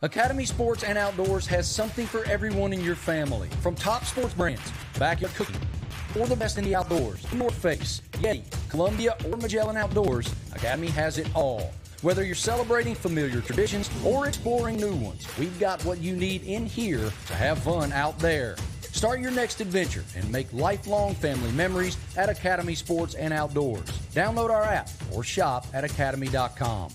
Academy Sports and Outdoors has something for everyone in your family. From top sports brands, backyard cooking, or the best in the outdoors, North Face, Yeti, Columbia, or Magellan Outdoors, Academy has it all. Whether you're celebrating familiar traditions or exploring new ones, we've got what you need in here to have fun out there. Start your next adventure and make lifelong family memories at Academy Sports and Outdoors. Download our app or shop at academy.com.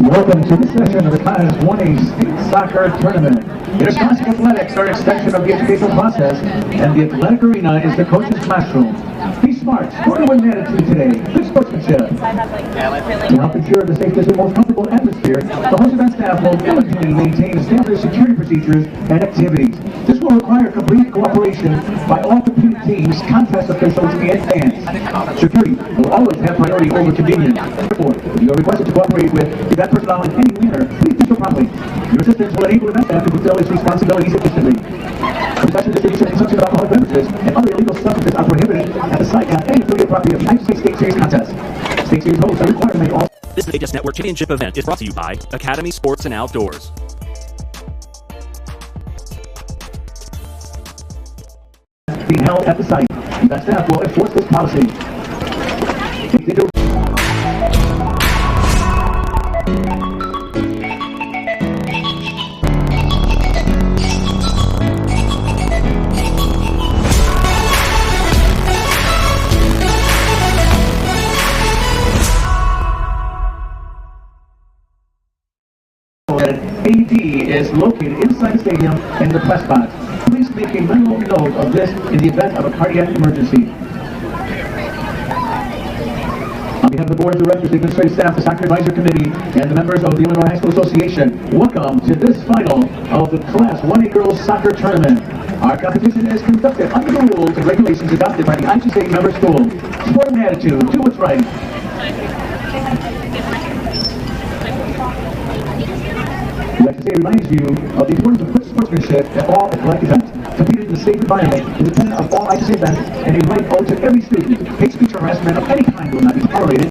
Welcome to this session of the Class 1A State Soccer Tournament. Interscholastic athletics are an extension of the educational process, and the athletic arena is the coach's classroom. Be smart, score to win attitude today. Good sportsmanship. To help ensure the safest and most comfortable atmosphere, the host event staff will diligently maintain established security procedures and activities. This will require complete cooperation by all competing teams, contest officials, and fans. Security will always have priority over convenience. Therefore, if you are requested to cooperate with event personnel in any manner, please do so promptly. Your assistance will enable event staff to fulfill its responsibilities efficiently. Possession, distribution, and consumption of alcoholic beverages and other illegal substances are prohibited at the site and any affiliated property of the IHSA State Series contest. State Series hosts are required to make all. This IHS Network Championship event is brought to you by Academy Sports and Outdoors. Being held at the site. Event staff will enforce this policy. AD is located inside the stadium in the press box. Please make a mental note of this in the event of a cardiac emergency. On behalf of the Board of Directors, the Administrative Staff, the Soccer Advisory Committee, and the members of the Illinois High School Association, welcome to this final of the Class 1A Girls Soccer Tournament. Our competition is conducted under the rules and regulations adopted by the IHSA member school. Sport and attitude, do what's right. The IHSA reminds you of the importance of good sportsmanship at all athletic events. Competing in a safe environment is a tenet of all IHSA events and a right owed to every student. Hate speech or harassment of any kind will not be tolerated.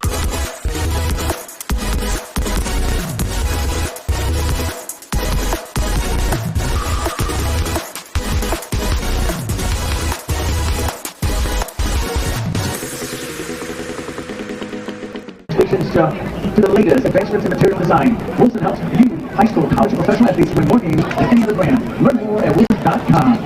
To the latest advancements in material design, Wilson helps you, high school, college, and professional athletes win more games than any other brand. Learn more at wilson.com.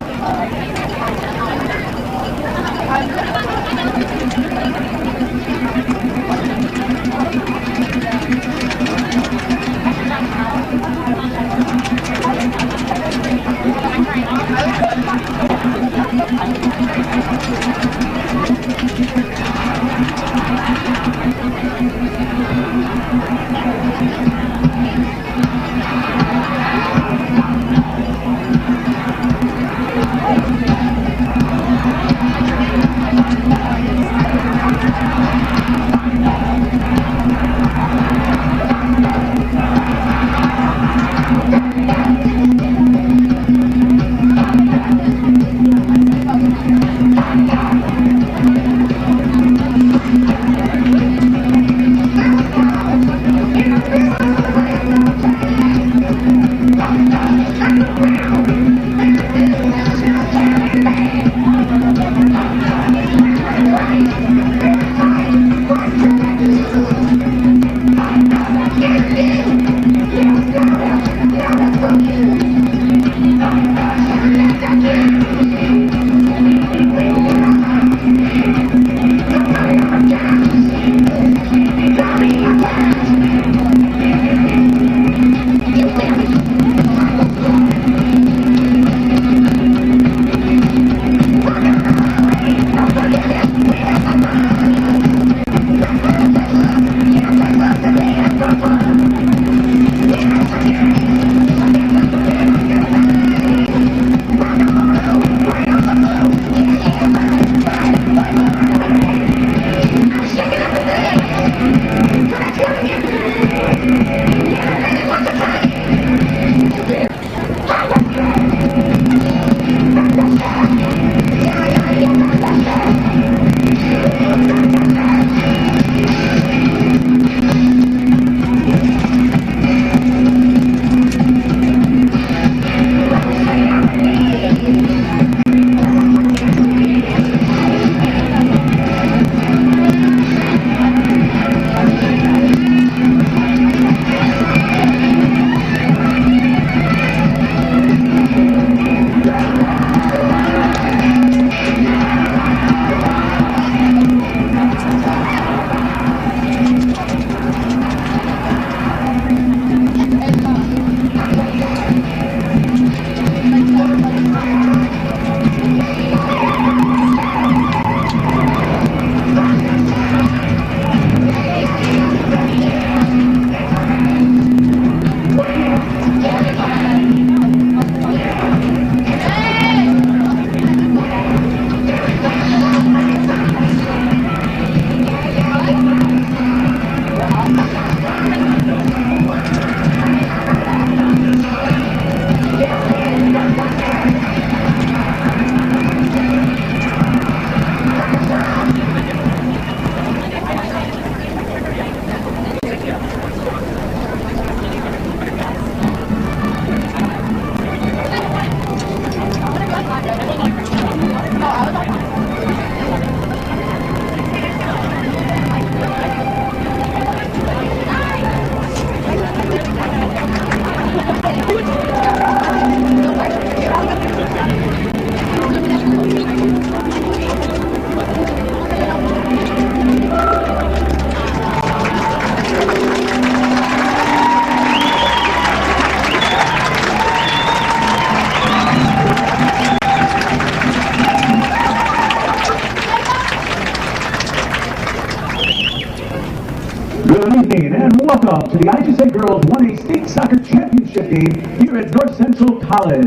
welcome to the IHSA Girls 1A State Soccer Championship game here at North Central College.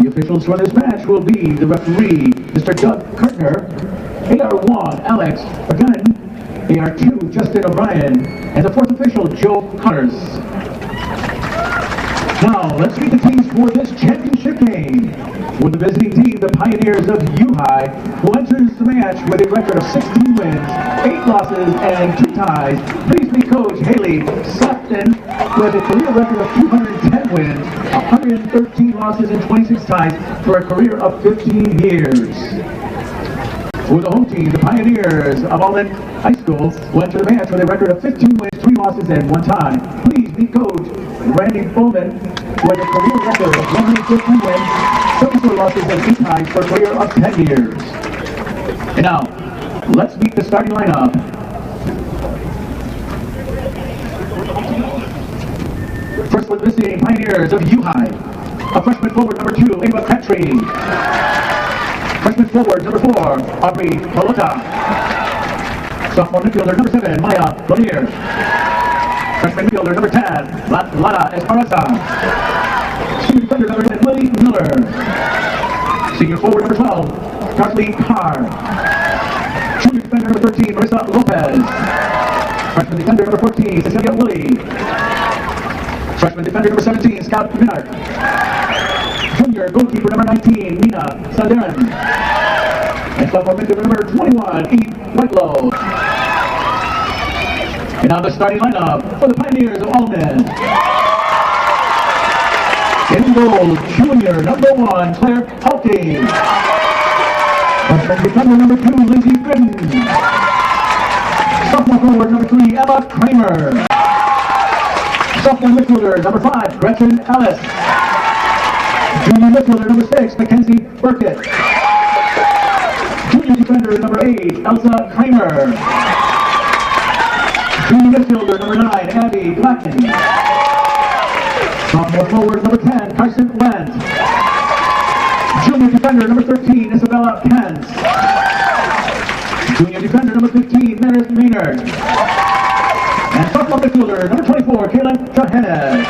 The officials for this match will be the referee, Mr. Doug Kirtner, AR1, Alex Again, AR2, Justin O'Brien, and the fourth official, Joe Connors. Now, let's meet the teams for this championship game. For the visiting team, the Pioneers of U-High, who enters the match with a record of 16 wins, 8 losses, and 2 ties. Please meet Coach Haley Sefton with a career record of 210 wins, 113 losses, and 26 ties for a career of 15 years. For the home team, the Pioneers of Alleman High School will enter the match with a record of 15 wins, 3 losses, and 1 tie. Please meet Coach Randy Bowman with a career record of 115 wins, 74 losses, and 8 ties for a career of 10 years. And now, let's meet the starting lineup. First with visiting Pioneers of U-High, a freshman forward number 2, Ava Petrie. Freshman forward number 4, Aubrey Palota. Sophomore midfielder number 7, Maya Lanier. Freshman midfielder number 10, Lara Esparza. Senior defender number 10, Lily Miller. Senior forward number 12, Kathleen Carr. Junior defender number 13, Marissa Lopez. Freshman defender number 14, Cecilia Willie. Freshman defender number 17, Scott Minart. Junior goalkeeper number 19, Nina Salderan. And sophomore midfielder number 21, Eve Whitelow. And now the starting lineup for the Pioneers of Alleman. In goal, junior number 1, Claire Halke. Freshman defender number 2, Lindsay Gooden. Sophomore forward number 3, Emma Kramer. Sophomore midfielder number 5, Gretchen Ellis. Junior midfielder number 6, Mackenzie Burkett. Junior defender number 8, Elsa Kramer. Junior midfielder number 9, Abby Blackman. Sophomore forward number 10, Carson Wendt. Junior defender number 13, Isabella Pence. Junior defender number 15, Meredith Maynard. And sophomore midfielder number 24, Kaylin Johannes.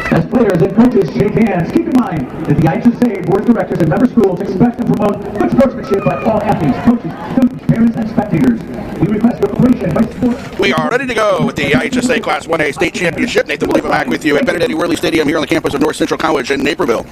As players and coaches shake hands, keep in mind that the IHSA Board of Directors and member schools expect and promote good sportsmanship by all athletes, coaches, students, parents, and spectators. We request your cooperation by sports. We are ready to go with the IHSA Class 1A State Championship. Nathan will back with you at Benedetti Worley Stadium here on the campus of North Central College in Naperville.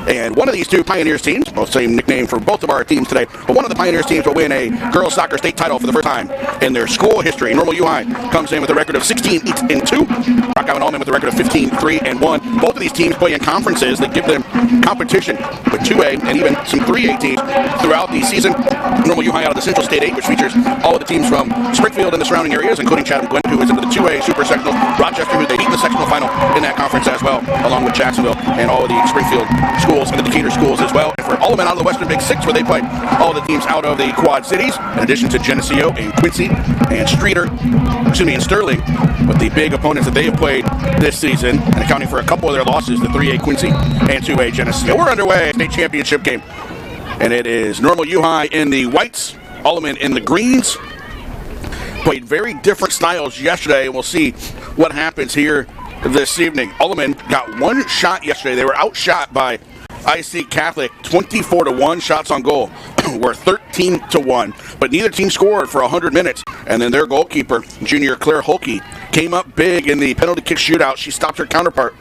And one of these two Pioneers teams, well, same nickname for both of our teams today, but one of the Pioneers teams will win a girls soccer state title for the first time in their school history. Normal U-High comes in with a record of 16-2. Rock Island Alleman with a record of 15-3-1. Both of these teams play in conferences that give them competition with 2A and even some 3A teams throughout the season. Normal U-High out of the Central State 8, which features all of the teams from Springfield and the surrounding areas, including Chatham-Glen, who is into the 2A Super Sectional. Rochester, who they beat in the sectional final in that conference as well, along with Jacksonville and all of the Springfield schools and the Decatur schools as well. And for Alleman out of the Western Big Six, where they play all the teams out of the Quad Cities, in addition to Geneseo and Quincy and and Sterling, with the big opponents that they have played this season, and accounting for a couple of their losses, the 3A Quincy and 2A Geneseo. We're underway, state championship game, and it is Normal U-High in the whites, Alleman in the greens. Played very different styles yesterday, and we'll see what happens here this evening. Alleman got one shot yesterday. They were outshot by IC Catholic 24-1. Shots on goal were 13-1, but neither team scored for 100 minutes. And then their goalkeeper, junior Claire Holke, came up big in the penalty kick shootout. She stopped her counterpart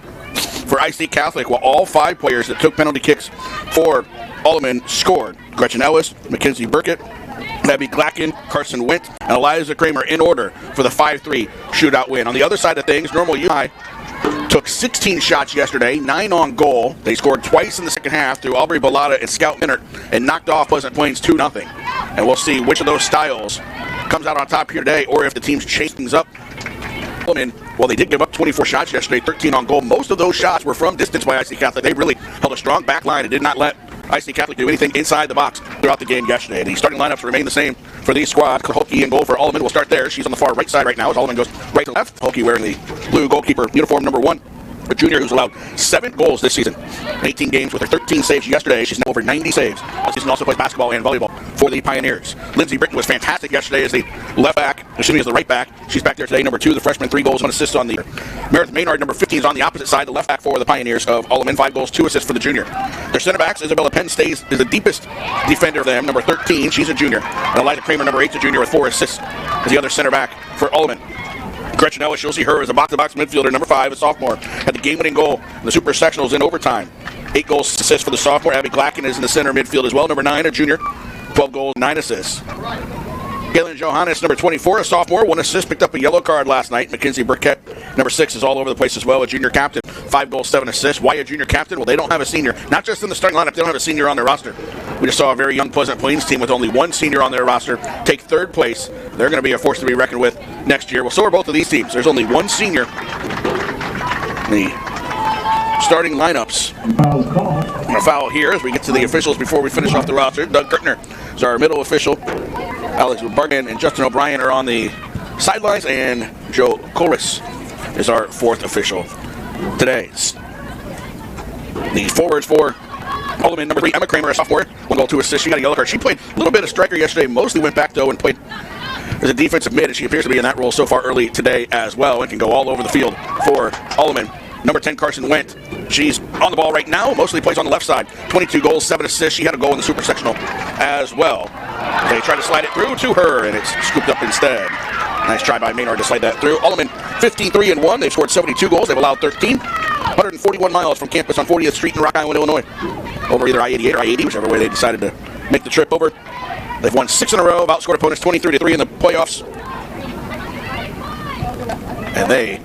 for IC Catholic, while all 5 players that took penalty kicks for Alleman scored. Gretchen Ellis, Mackenzie Burkett, Abby Glacken, Carson Wendt, and Eliza Kramer in order for the 5-3 shootout win. On the other side of things, Normal U-High took 16 shots yesterday, 9 on goal. They scored twice in the second half through Aubrey Bellata and Scout Minert, and knocked off Pleasant Plains 2-0. And we'll see which of those styles comes out on top here today, or if the teams chase things up. Well, they did give up 24 shots yesterday, 13 on goal. Most of those shots were from distance by IC Catholic. They really held a strong back line and did not let IC Catholic do anything inside the box throughout the game yesterday. The starting lineups remain the same for these squads. Holke in goal for Alleman. We'll start there. She's on the far right side right now as Alleman goes right to left. Holke wearing the blue goalkeeper uniform number 1. a junior who's allowed 7 goals this season. 18 games with her 13 saves yesterday. She's now over 90 saves. This season also plays basketball and volleyball for the Pioneers. Lindsey Britton was fantastic yesterday as the as the right back. She's back there today, number 2, the freshman, 3 goals, 1 assist on the year. Meredith Maynard, number 15, is on the opposite side, the left back for the Pioneers of Alleman, 5 goals, 2 assists for the junior. Their center backs, Isabella Penn is the deepest defender of them, number 13, she's a junior. And Eliza Kramer, number 8, is a junior with 4 assists as the other center back for Alleman. Gretchen Ellis, you'll see her as a box-to-box midfielder, number 5, a sophomore, had the game-winning goal in the Super Sectionals in overtime. 8 goals, assists for the sophomore. Abby Glacken is in the center midfield as well, number 9, a junior, 12 goals, 9 assists. Kaylin Johannes, number 24, a sophomore, 1 assist, picked up a yellow card last night. Mackenzie Burkett, number 6, is all over the place as well, a junior captain, 5 goals, 7 assists. Why a junior captain? Well, they don't have a senior. Not just in the starting lineup, they don't have a senior on their roster. We just saw a very young Pleasant Plains team with only 1 senior on their roster take 3rd place. They're going to be a force to be reckoned with next year. Well, so are both of these teams. There's only 1 senior in the starting lineups. A foul here as we get to the officials before we finish off the roster. Doug Kirtner is our middle official. Alex Bargan and Justin O'Brien are on the sidelines, and Joe Colris is our 4th official today. The forwards for Alleman, number 3, Emma Kramer, a sophomore, 1 goal, 2 assists. She got a yellow card. She played a little bit of striker yesterday, mostly went back though and played as a defensive mid, and she appears to be in that role so far early today as well and can go all over the field for Alleman. Number 10, Carson Wendt. She's on the ball right now, mostly plays on the left side. 22 goals, 7 assists. She had a goal in the Super Sectional as well. They try to slide it through to her, and it's scooped up instead. Nice try by Maynard to slide that through. Alleman 15-3-1. They've scored 72 goals. They've allowed 13. 141 miles from campus on 40th Street in Rock Island, Illinois. Over either I-88 or I-80, whichever way they decided to make the trip over. They've won 6 in a row, outscored opponents 23-3 in the playoffs. And they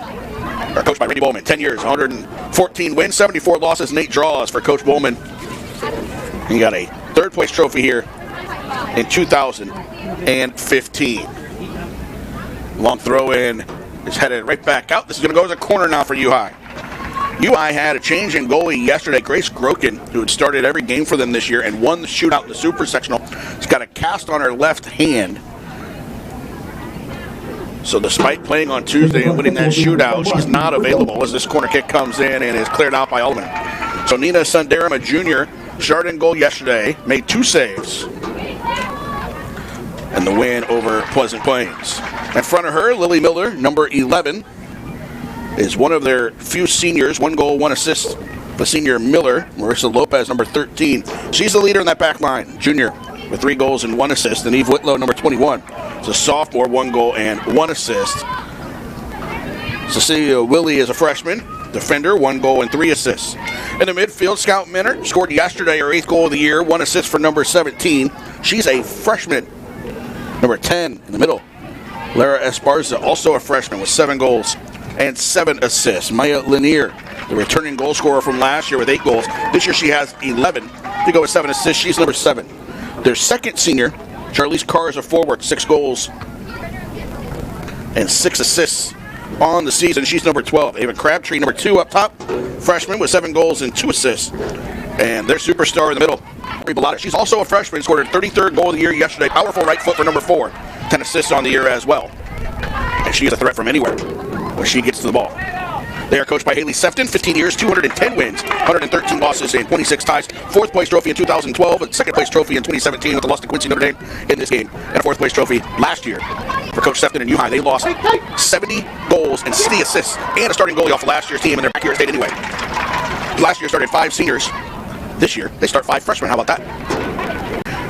are coached by Randy Bowman. 10 years, 114 wins, 74 losses, and 8 draws for Coach Bowman. He got a 3rd place trophy here in 2015. Long throw in is headed right back out. This is going to go as a corner now for UI. UI had a change in goalie yesterday. Grace Groken, who had started every game for them this year and won the shootout in the Super Sectional, has got a cast on her left hand. So despite playing on Tuesday and winning that shootout, she's not available as this corner kick comes in and is cleared out by Alleman. So Nina Sundaram, a junior, started in goal yesterday, made 2 saves. And the win over Pleasant Plains. In front of her, Lily Miller, number 11, is one of their few seniors. 1 goal, 1 assist. The senior Miller, Marissa Lopez, number 13. She's the leader in that back line, junior, with 3 goals and 1 assist. And Eve Whitlow, number 21, is a sophomore, 1 goal and 1 assist. Cecilia Willie is a freshman, defender, 1 goal and 3 assists. In the midfield, Scout Minner scored yesterday her 8th goal of the year, 1 assist for number 17. She's a freshman. Number 10 in the middle, Lara Esparza, also a freshman with 7 goals and 7 assists. Maya Lanier, the returning goal scorer from last year with 8 goals. This year she has 11 to go with 7 assists. She's number 7. Their second senior, Charlize Carr, is a forward, 6 goals and 6 assists on the season. She's number 12. Ava Crabtree, number 2 up top, freshman with 7 goals and 2 assists. And their superstar in the middle, she's also a freshman, scored her 33rd goal of the year yesterday. Powerful right foot for number 4. 10 assists on the year as well. And she is a threat from anywhere when she gets to the ball. They are coached by Haley Sefton, 15 years, 210 wins, 113 losses, and 26 ties. 4th place trophy in 2012, a 2nd place trophy in 2017 with the loss to Quincy Notre Dame in this game, and a 4th place trophy last year for Coach Sefton and U-High. They lost 70 goals and 60 assists and a starting goalie off of last year's team, and they're back here at state anyway. Last year started 5 seniors. This year, they start 5 freshmen. How about that?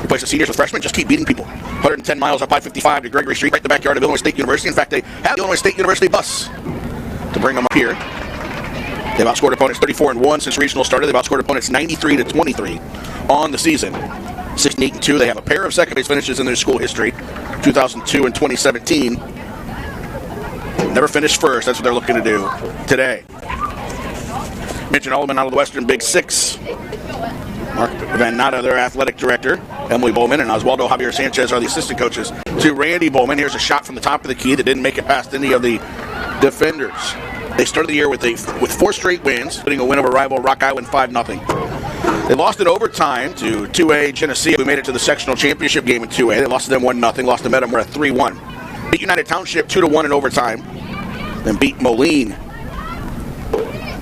Replace the seniors with freshmen, just keep beating people. 110 miles up I-55 to Gregory Street, right in the backyard of Illinois State University. In fact, they have the Illinois State University bus to bring them up here. They've outscored opponents 34-1 since regional started. They've outscored opponents 93-23 on the season. 16-8-2. They have a pair of second place finishes in their school history, 2002 and 2017. Never finished first. That's what they're looking to do today. Mentioned Alleman out of the Western Big Six. Mark Van Natta, their athletic director. Emily Bowman and Oswaldo Javier Sanchez are the assistant coaches to Randy Bowman. Here's a shot from the top of the key that didn't make it past any of the defenders. They started the year with 4 straight wins, including a win over rival Rock Island 5-0. They lost in overtime to 2A Geneseo, who made it to the sectional championship game in 2A. They lost to them 1-0. Lost to Metamora 3-1. Beat United Township 2-1 in overtime. Then beat Moline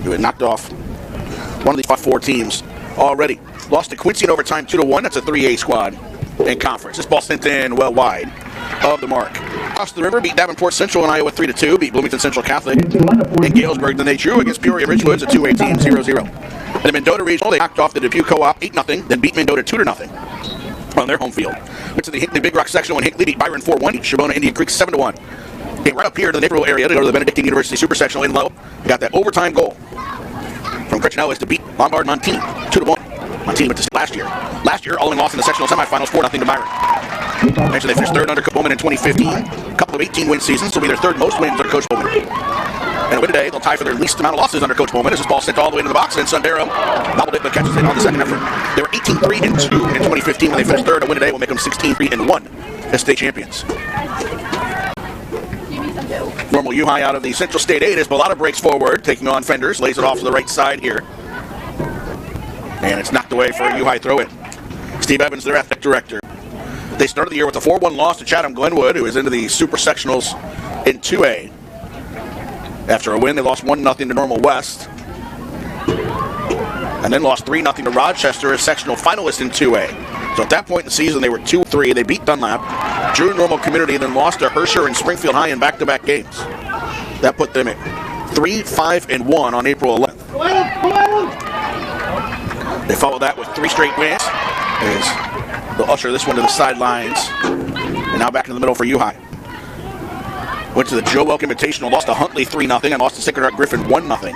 who had knocked off one of the 4 teams already. Lost to Quincy in overtime 2-1. That's a 3A squad in conference. This ball sent in well wide of the mark. Across the river, beat Davenport Central in Iowa 3-2. Beat Bloomington Central Catholic in Galesburg. Then they drew against Peoria Ridgewoods, a 2A team 0-0. And the Mendota Regional, they knocked off the Dubuque Co-op 8-0. Then beat Mendota 2-0 on their home field. Went to the Hinckley Big Rock sectional and Hinckley beat Byron 4-1. Beat Shavona Indian Creek 7-1. Came right up here to the Naperville area to go to the Benedictine University Super Sectional in Low. Got that overtime goal from Gretchen Ellis to beat Lombard Montine 2-1. Montine went to last year. Last year, Alleman lost in the sectional semifinals 4-0 to Byron. Actually, they finished third under Coach Bowman in 2015. A couple of 18-win seasons, so will be their third most wins under Coach Bowman. And a win today, they'll tie for their least amount of losses under Coach Bowman as this ball sent all the way into the box, and Sundero bobbled it but catches it on the second effort. They were 18-3-2 in 2015 when they finished third. A win today will make them 16-3-1 as state champions. Normal U High out of the Central State 8 as Bellata breaks forward, taking on Fenders, lays it off to the right side here. And it's knocked away for a U High throw-in. Steve Evans, their athletic director. They started the year with a 4-1 loss to Chatham Glenwood, who is into the Super Sectionals in 2A. After a win, they lost 1-0 to Normal West. And then lost 3-0 to Rochester as sectional finalists in 2A. So at that point in the season, they were 2-3. They beat Dunlap, drew Normal Community, then lost to Herscher and Springfield High in back-to-back games. That put them at 3-5-1 on April 11th. They followed that with 3 straight wins. They'll usher this one to the sidelines. And now back in the middle for U-High. Went to the Joe Welk Invitational, lost to Huntley 3-0, and lost to Sacred Heart Griffin 1-0.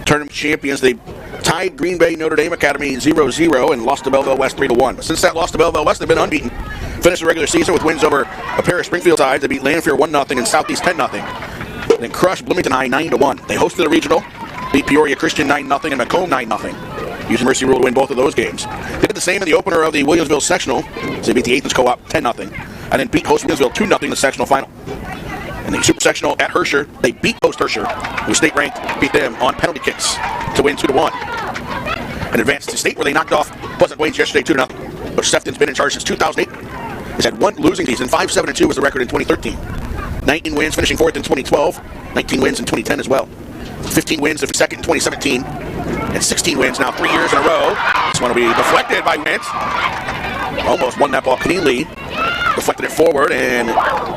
Tournament champions, they tied Green Bay Notre Dame Academy 0-0 and lost to Belleville West 3-1. But since that loss to Belleville West, they've been unbeaten. Finished the regular season with wins over a pair of Springfield sides. They beat Lanphier 1-0 and Southeast 10-0. Then crushed Bloomington High 9-1. They hosted a regional, beat Peoria Christian 9-0 and Macomb 9-0. Used Mercy Rule to win both of those games. They did the same in the opener of the Williamsville sectional. So they beat the Athens Co-op 10-0. And then beat host Williamsville 2-0 in the sectional final. In the Super Sectional at Herscher, they beat host Herscher, who state ranked, beat them on penalty kicks to win 2-1. And advanced to state where they knocked off Pleasant Plains yesterday 2-0. Coach Sefton's been in charge since 2008. He's had 1 losing season. 5-7-2 was the record in 2013. 19 wins, finishing 4th in 2012. 19 wins in 2010 as well. 15 wins, if second in 2017. And 16 wins now 3 years in a row. This one will be deflected by Wentz. Almost won that ball cleanly. Deflected it forward, and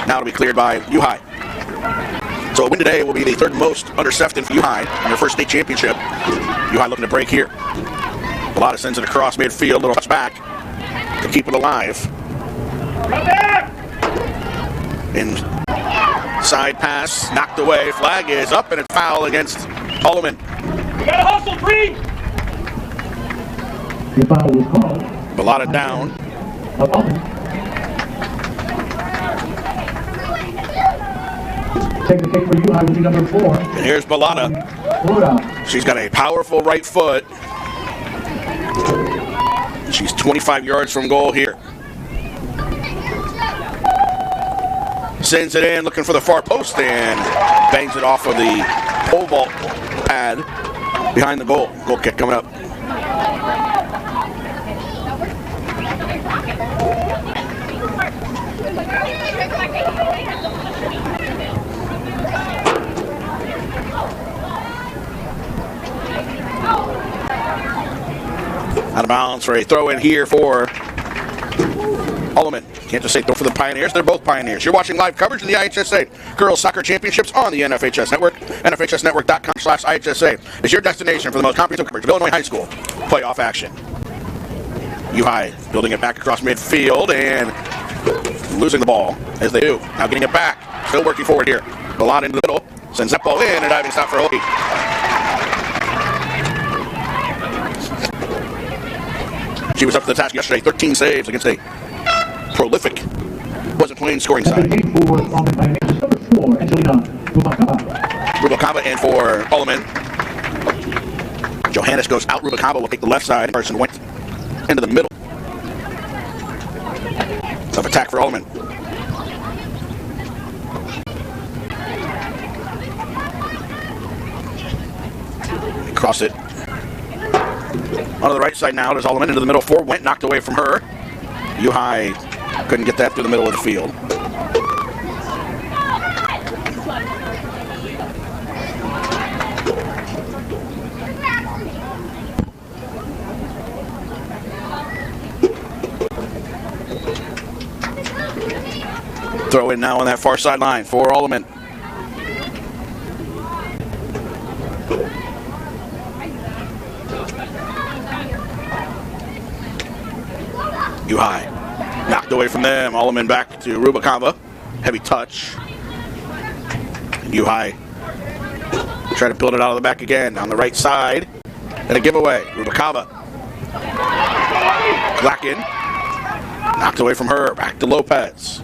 now it'll be cleared by U-High. So a win today will be the 3rd most under Sefton for U-High in their first state championship. U-High looking to break here. Bellata sends it across midfield, little touch back to keep it alive. Inside pass, knocked away. Flag is up, and it's foul against Alleman. You gotta hustle, Bree! The foul was called. Bellata down. Take the kick for U-High will be number 4. And here's Bellata. She's got a powerful right foot. She's 25 yards from goal here. Sends it in, looking for the far post, and bangs it off of the pole vault pad behind the goal. Goal kick coming up. Out of bounds for a throw in here for Alleman. Can't just say throw for the Pioneers. They're both Pioneers. You're watching live coverage of the IHSA Girls Soccer Championships on the NFHS Network. NFHSnetwork.com/IHSA is your destination for the most comprehensive coverage of Illinois high school playoff action. U-High building it back across midfield and losing the ball as they do. Now getting it back. Still working forward here. Bellata into the middle. Sends that ball in. A diving stop for Hokie. She was up to the task yesterday. 13 saves against a prolific Pleasant Plains scoring side. Rubacava in for Alleman. Johannes goes out. Rubacava will take the left side. Person went into the middle. Tough attack for Alleman. Cross it. On the right side now, there's Alleman into the middle. 4 went, knocked away from her. U-High couldn't get that through the middle of the field. Throw in now on that far sideline for Alleman. High. Knocked away from them. Alleman back to Rubacava. Heavy touch. High. Try to build it out of the back again. On the right side. And a giveaway. Rubacava. Glacken. Knocked away from her. Back to Lopez.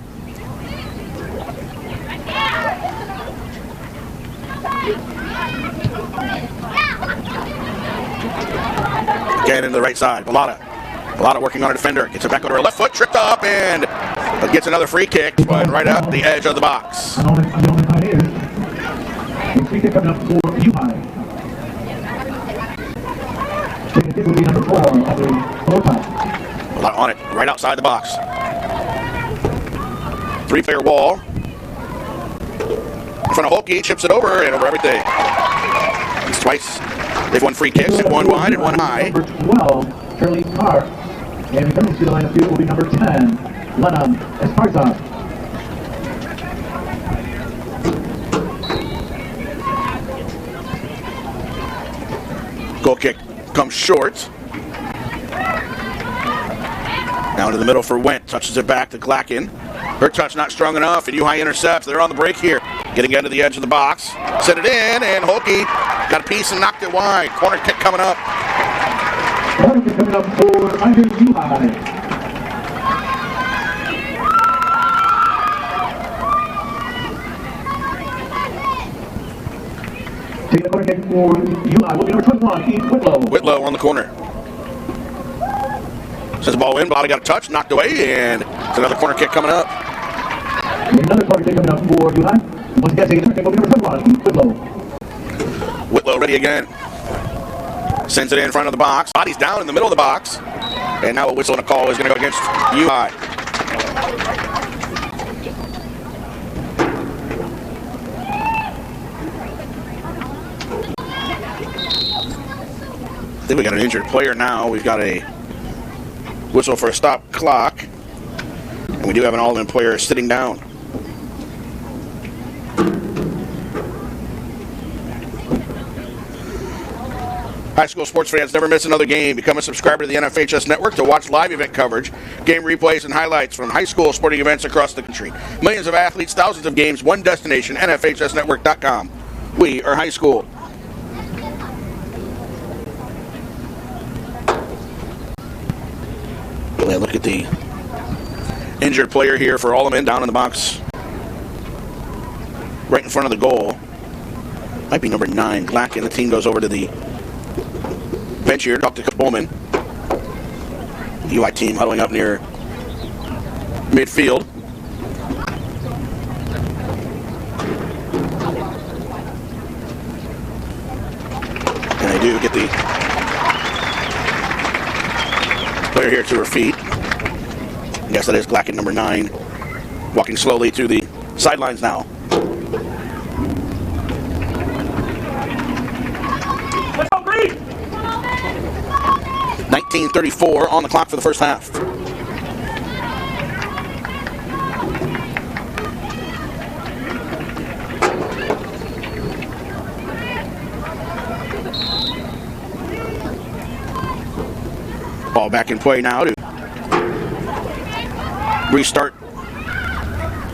Again into the right side. Balata working on a defender. Gets it back under her left foot. Tripped up and gets another free kick. But right up the edge of the box. Free kick coming up for High. It will be number 4 on the Balata on it. Right outside the box. 3-player wall. In front of Holke. Chips it over and over everything. It's twice. They've won free kicks. One wide and one high. Number 12, Charlie Park. And coming to the line of field will be number 10, Lena Esparza. Goal kick comes short. Down to the middle for Went. Touches it back to Glacken. Her touch not strong enough, and High intercepts. They're on the break here. Getting into the edge of the box. Set it in, and Holke got a piece and knocked it wide. Corner kick coming up. Corner kick coming up for High. Take the corner kick for High. Will be number 21, Keith Whitlow. Whitlow on the corner. Sends the ball in. Balata got a touch, knocked away, and it's another corner kick coming up. Another corner kick coming up for High. Once again, take the corner kick will be number 21, Keith Whitlow. Whitlow ready again. Sends it in front of the box. Body's down in the middle of the box. And now a whistle and a call is going to go against High. I think we got an injured player now. We've got a whistle for a stop clock. And we do have an Alleman player sitting down. High school sports fans, never miss another game. Become a subscriber to the NFHS Network to watch live event coverage, game replays, and highlights from high school sporting events across the country. Millions of athletes, thousands of games, one destination, NFHSnetwork.com. We are high school. Look at the injured player here for Alleman down in the box. Right in front of the goal. Might be number 9, Glacken. The team goes over to the bench here, Dr. Bowman. UI team huddling up near midfield. And they do get the player here to her feet. Yes, that is Glacken, number 9. Walking slowly to the sidelines now. 19:34 on the clock for the first half. Ball back in play now to restart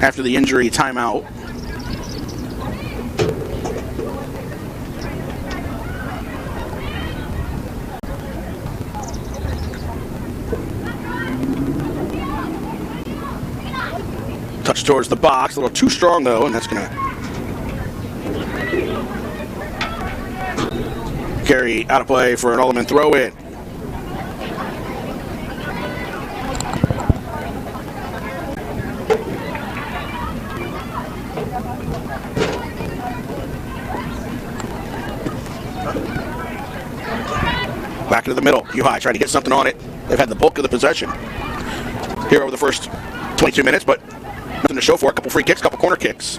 after the injury timeout. Touch towards the box, a little too strong though, and that's going to carry out of play for an Alleman throw in. Back into the middle. High trying to get something on it. They've had the bulk of the possession here over the first 22 minutes, but nothing to show for it. A couple free kicks, a couple corner kicks.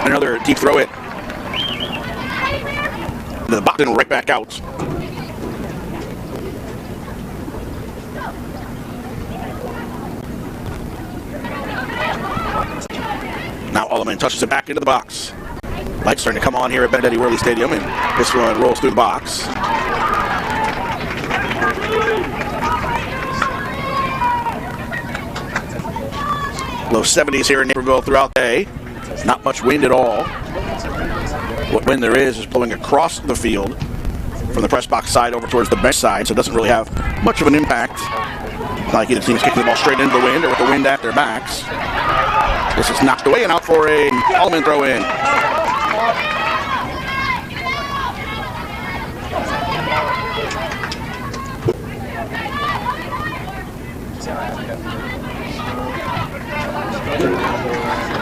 Another deep throw in. The box and right back out. Now Alleman touches it back into the box. Lights starting to come on here at Benedetti Worley Stadium, and this one rolls through the box. Low 70s here in Naperville throughout the day. Not much wind at all. What wind there is blowing across the field from the press box side over towards the bench side, so it doesn't really have much of an impact. Not like either team's kicking the ball straight into the wind or with the wind at their backs. This is knocked away and out for a Alleman throw in.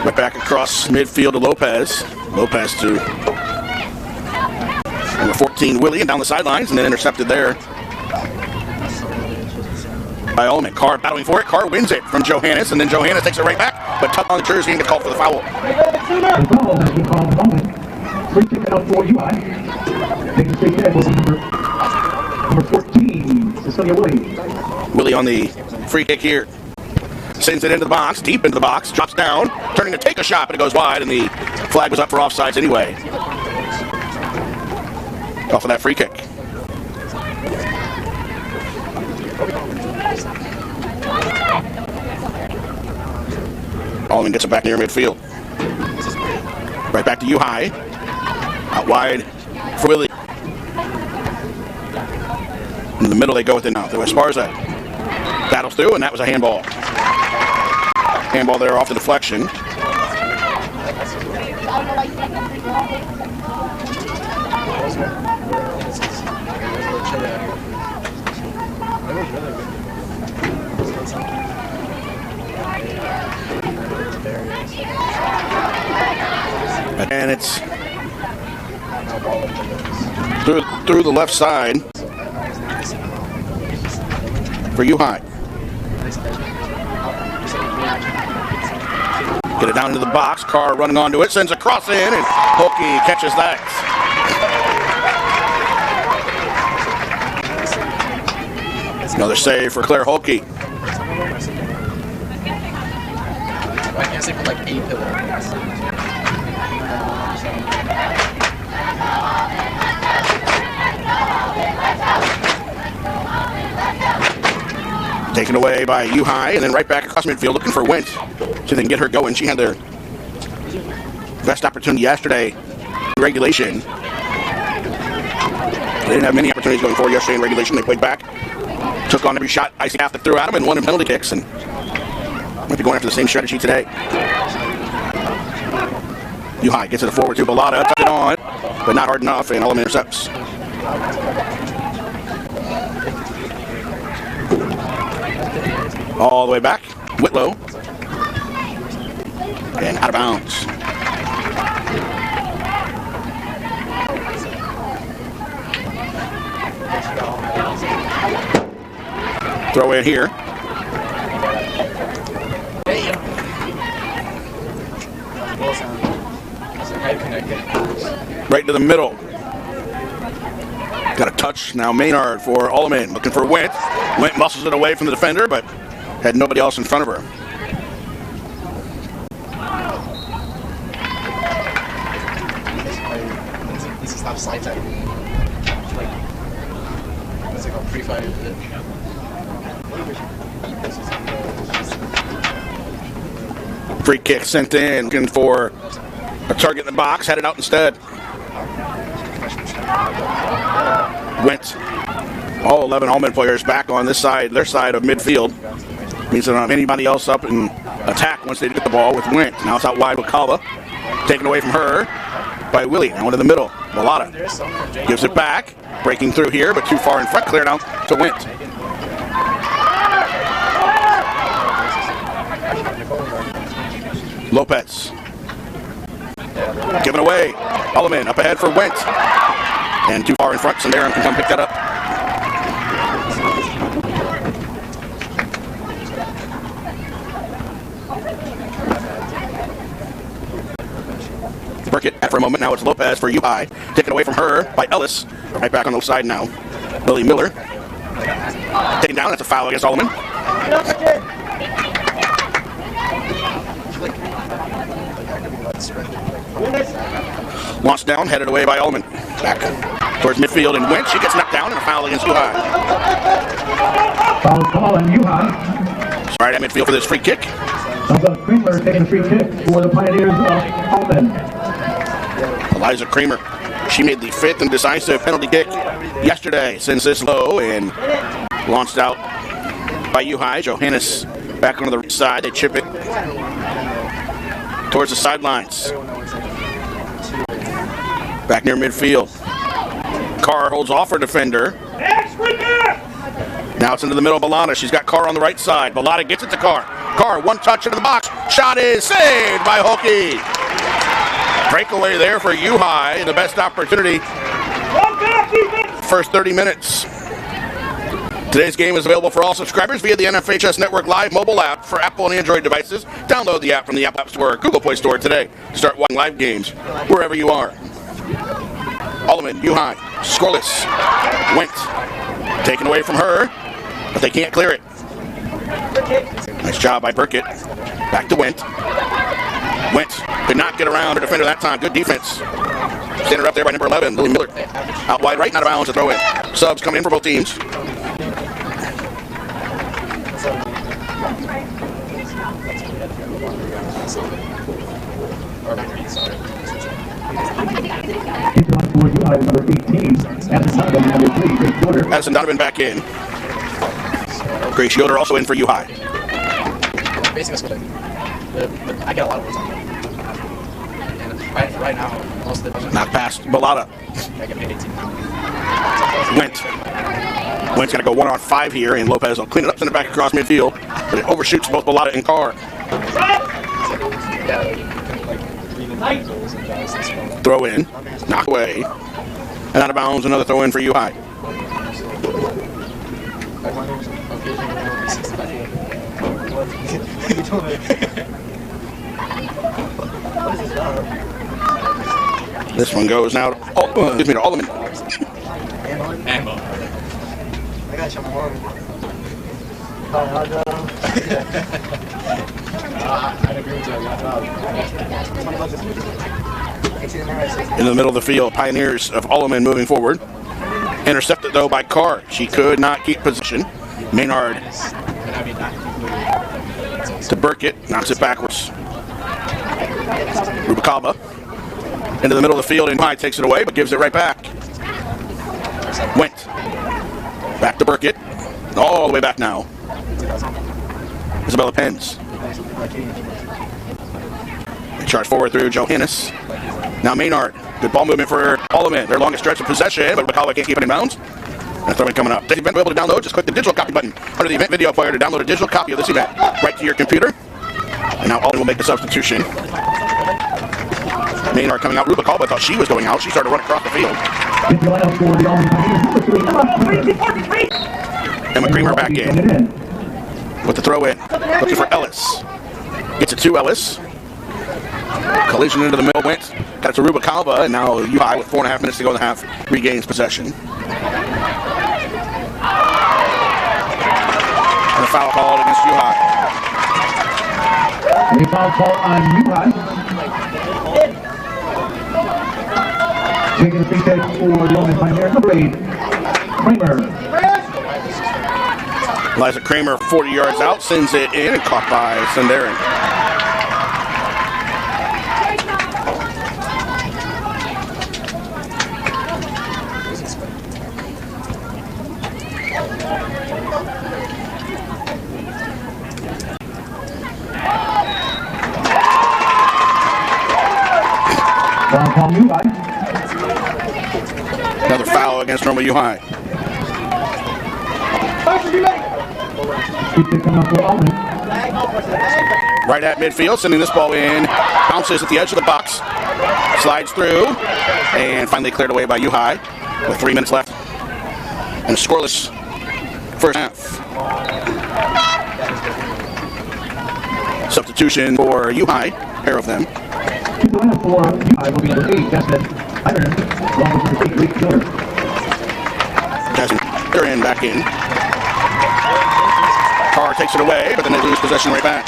Right back across midfield to Lopez. Lopez to number 14, Willie, and down the sidelines, and then intercepted there by Alleman. Carr battling for it. Carr wins it from Johannes, and then Johannes takes it right back, but tucked on the jersey and gets called for the foul. The foul has been called Alleman. Free kick out for UI. Taking free kick was number 14, Cecilia Willie. Willie on the free kick here. Sends it into the box, deep into the box, drops down, turning to take a shot, but it goes wide, and the flag was up for offsides anyway. Off of that free kick. Alleman gets it back near midfield. Right back to U-High. Out wide for Willie. In the middle they go with it now. Esparza battles through, and that was a handball. Handball there off the deflection. And it's through the left side for U-High. Get it down into the box. Carr running onto it, sends a cross in, and Holke catches that. Another save for Claire Holke. I guess they put like 8 pillars. Taken away by U-High, and then right back across midfield looking for Wentz so they can get her going. She had their best opportunity yesterday in regulation. They didn't have many opportunities going forward yesterday in regulation. They played back, took on every shot Icy Catholic threw at them, and won in penalty kicks. And might be going after the same strategy today. U-High gets it forward to Bellata, tucked it on, but not hard enough, and Alleman intercepts. All the way back, Whitlow, and out of bounds. Throw in here. Right to the middle. Got a touch now. Maynard for Alleman, looking for Went. Went muscles it away from the defender, but had nobody else in front of her. This is not slide tag. It's like a pre-fight. Free kick sent in, looking for a target in the box, had it out instead. Went all 11 Alleman players back on this side, their side of midfield. Means they don't have anybody else up in attack once they get the ball with Went. Now it's out wide with Kava. Taken away from her by Willie. Now into the middle. Bellata gives it back. Breaking through here, but too far in front. Cleared out to Went. Lopez. Given away. Alleman up ahead for Went. And too far in front. Sandera can come pick that up. Burkett at for a moment. Now it's Lopez for U-High. Taken away from her by Ellis. Right back on the side now. Lily Miller. Taken down. That's a foul against Alleman. Launched down, headed away by Alleman. Back towards midfield and went. She gets knocked down and a foul against U-High. Foul call on U-High. Right at midfield for this free kick. Kramer taking a free kick for the Pioneers of Alleman. Eliza Kramer. She made the 5th and decisive penalty kick yesterday. Sends this low and launched out by U-High. Johannes back onto the right side. They chip it towards the sidelines. Back near midfield. Carr holds off her defender. Now it's into the middle of Bellata. She's got Carr on the right side. Bellata gets it to Carr. Carr, one touch into the box. Shot is saved by Holke. Breakaway there for U-High, and the best opportunity. First 30 minutes. Today's game is available for all subscribers via the NFHS Network Live mobile app for Apple and Android devices. Download the app from the Apple App Store or Google Play Store today to start watching live games wherever you are. Alleman, U-High, scoreless. Went. Taken away from her, but they can't clear it. Nice job by Burkett. Back to Went. Went. Did not get around her defender that time. Good defense. Standing up there by number 11, Lily Miller. Out wide right, not out of bounds to throw in. Subs coming in for both teams. Number 18, Addison Donovan, number 3, Grace Yoder. Addison Donovan back in. Grace Yoder also in for U-High. Basically, I get a lot of words on it. And right now, most of the Knock past Bellata. I get paid 18 now. Went's going to go 1-on-5 here, and Lopez will clean it up, send it back across midfield, but it overshoots both Bellata and Carr. Throw in, knock away, and out of bounds, another throw in for U-High. This one goes now to Alleman. In the middle of the field, Pioneers of Alleman moving forward. Intercepted though by Carr. She could not keep position. Maynard to Burkett, knocks it backwards. Rubicaba into the middle of the field, and High takes it away, but gives it right back. Went back to Burkett, all the way back now. Isabella Pens. They charge forward through Johannes. Now Maynard. Good ball movement for Alleman. Their longest stretch of possession, but Rubicaba can't keep it in bounds. And a throw in coming up. This event will be able to download. Just click the digital copy button under the event video player to download a digital copy of this event right to your computer. And now Alleman will make the substitution. Maynard coming out. Rubicaba thought she was going out. She started running across the field. Emma Kramer back in with the throw in. Looking for Ellis. Gets it to Ellis. Collision into the middle. Went. Got it to Rubicaba, and now U-High with 4.5 minutes to go in the half regains possession. And a foul called against U-High. A foul call on U-High. Taking a free kick for the Alleman Pioneers, number 8, Kramer. Eliza Kramer 40 yards out, sends it in and caught by Sundarin. Foul call U-High. Another foul against Normal U-High. Right at midfield, sending this ball in. Bounces at the edge of the box. Slides through. And finally cleared away by U-High with 3 minutes left. And a scoreless first half. Substitution for U-High. Pair of them. The winner for U-High will be number 8, Jasmine Iron, along with number 8, Grace Yoder. Jasmine Iron back in. Carr takes it away, but then they lose possession right back.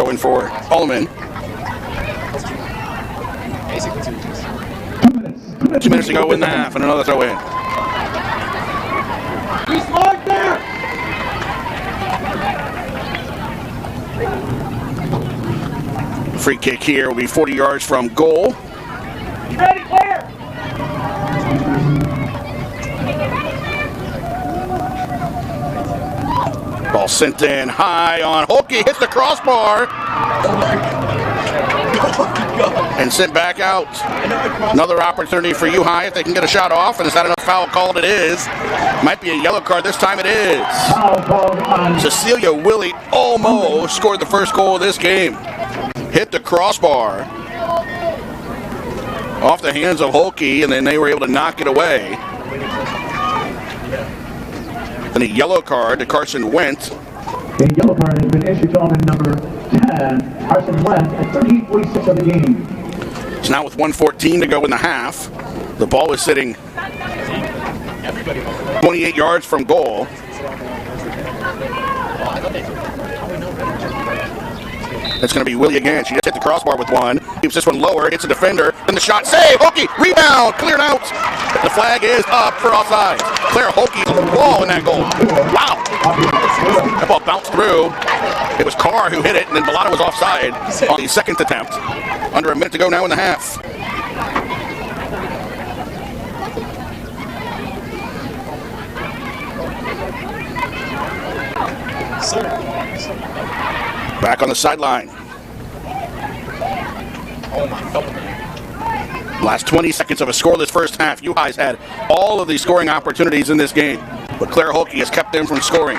throw in for Alleman. Basically 2 minutes. 2 minutes to go in the half, and another throw in. Be smart there! Free kick here will be 40 yards from goal. You ready, clear? Ball sent in high on Holke, hits the crossbar. And sent back out. Another opportunity for U-High if they can get a shot off. And is that enough foul called? It is. Might be a yellow card this time. It is. Cecilia Willie almost scored the first goal of this game. Hit the crossbar off the hands of Holke, and then they were able to knock it away. And a yellow card to Carson Wentz. A yellow card has been issued to Alleman number 10, Carson Wentz, at 38:46 of the game. So now with 1:14 to go in the half, the ball is sitting 28 yards from goal. It's going to be Willie again. She just hit the crossbar with one. Keeps this one lower. Hits a defender. Then the shot. Save. Holke. Rebound. Cleared out. The flag is up for offside. Claire Holke on the wall in that goal. Wow. That ball bounced through. It was Carr who hit it, and then Bellata was offside on the second attempt. Under a minute to go now in the half. Back on the sideline. Oh my God. Last 20 seconds of a scoreless first half. U-High's had all of the scoring opportunities in this game, but Claire Holke has kept them from scoring.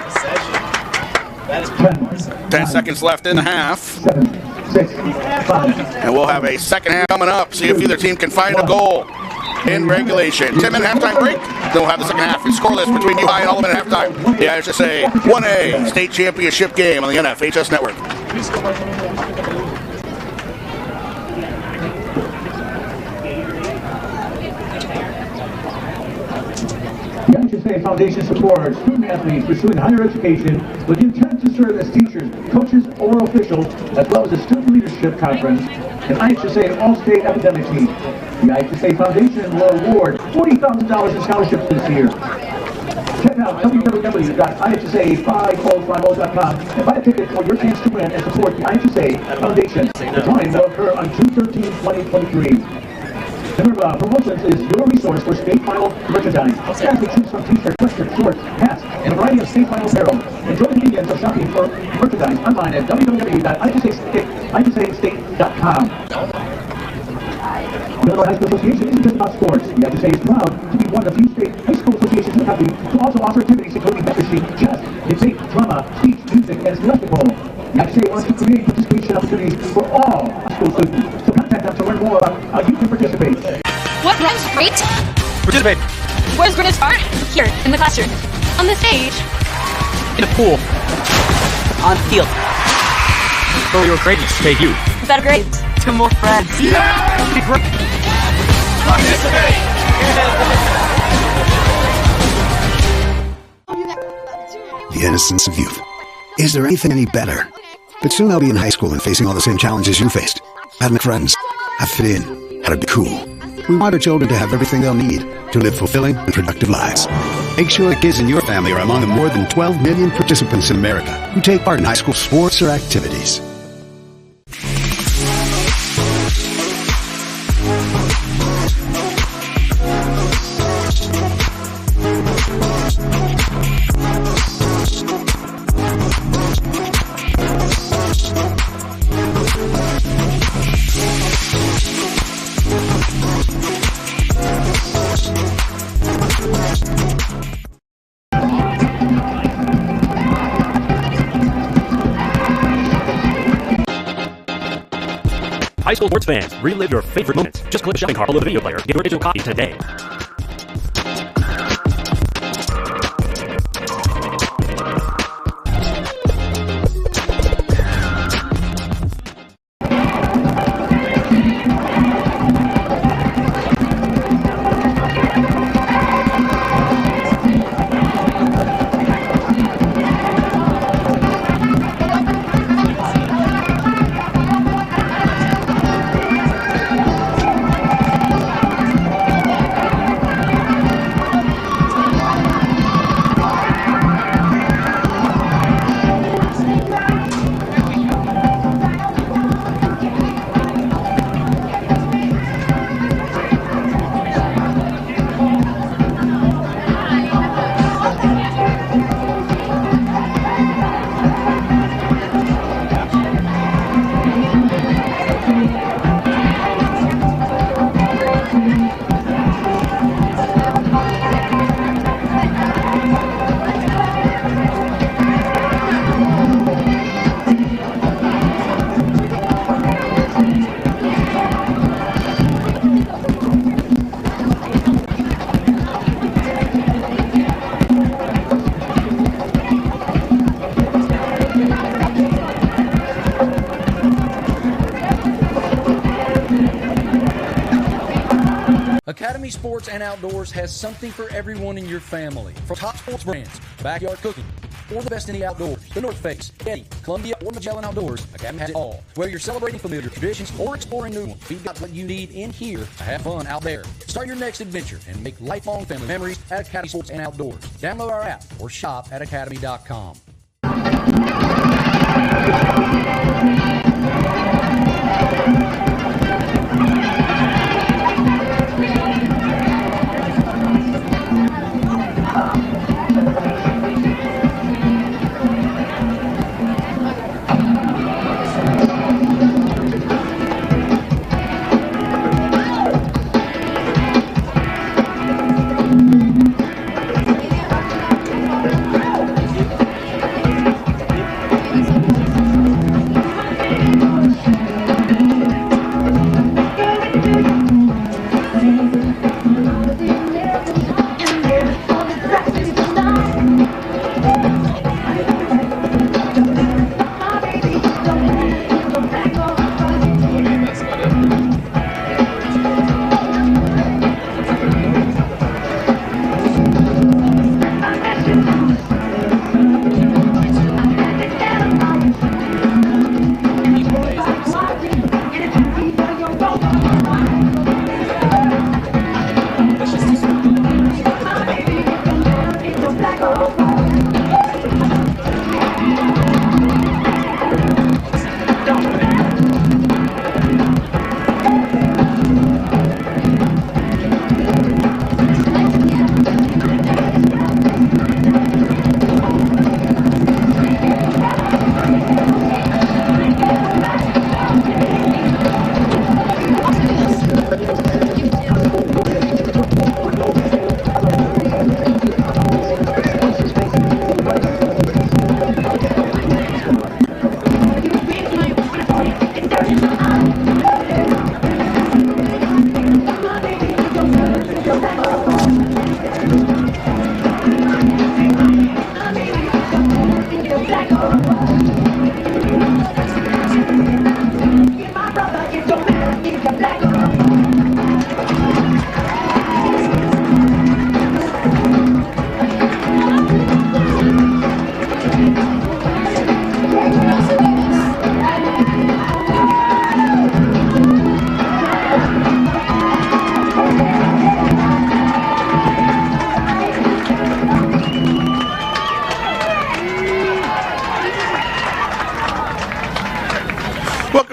10 seconds left in the half. 7, 6, 5. And we'll have a second half coming up. See if either team can find a goal in regulation. 10-minute halftime break. Then we'll have the second half. It's scoreless between U-High and Alleman at halftime. The IHSA 1A state championship game on the NFHS network. The IHSA Foundation supports student athletes pursuing higher education with the intent to serve as teachers, coaches, or officials, as well as a student leadership conference and IHSA All-State Academic Team. The IHSA Foundation will award $40,000 in scholarships this year. Check out www.ihsa5050.com and buy a ticket for your chance to win and support the IHSA Foundation. The drawing will occur on June 13, 2023. Remember, Promotions is your resource for state final merchandise. Athletes choose from t-shirts, sweatshirts, shorts, hats, and a variety of state final apparel. Enjoy the convenience of shopping for merchandise online at www.ihsastate.com. The Illinois High School Association isn't just about sports. The IHSA is proud to be one of the few state high school associations in the country to also offer activities including history, chess, debate, drama, speech, music, and basketball. The IHSA wants to create participation opportunities for all high school students. So contact us to learn more about how you can participate. What runs great? Participate. Where's greatest part? Here, in the classroom. On the stage. In a pool. On the field. For your greatness, take you. Better grades. To more friends. Participate! The innocence of youth. Is there anything any better? But soon they'll be in high school and facing all the same challenges you faced. How to make friends, how to fit in, how to be cool. We want our children to have everything they'll need to live fulfilling and productive lives. Make sure the kids in your family are among the more than 12 million participants in America who take part in high school sports or activities. High school sports fans, relive your favorite moments. Just click the shopping cart below the video player. Get your digital copy today. Academy Sports and Outdoors has something for everyone in your family. From top sports brands, backyard cooking, or the best in the outdoors, the North Face, Yeti, Columbia, or Magellan Outdoors, Academy has it all. Whether you're celebrating familiar traditions or exploring new ones, we've got what you need in here to have fun out there. Start your next adventure and make lifelong family memories at Academy Sports and Outdoors. Download our app or shop at academy.com.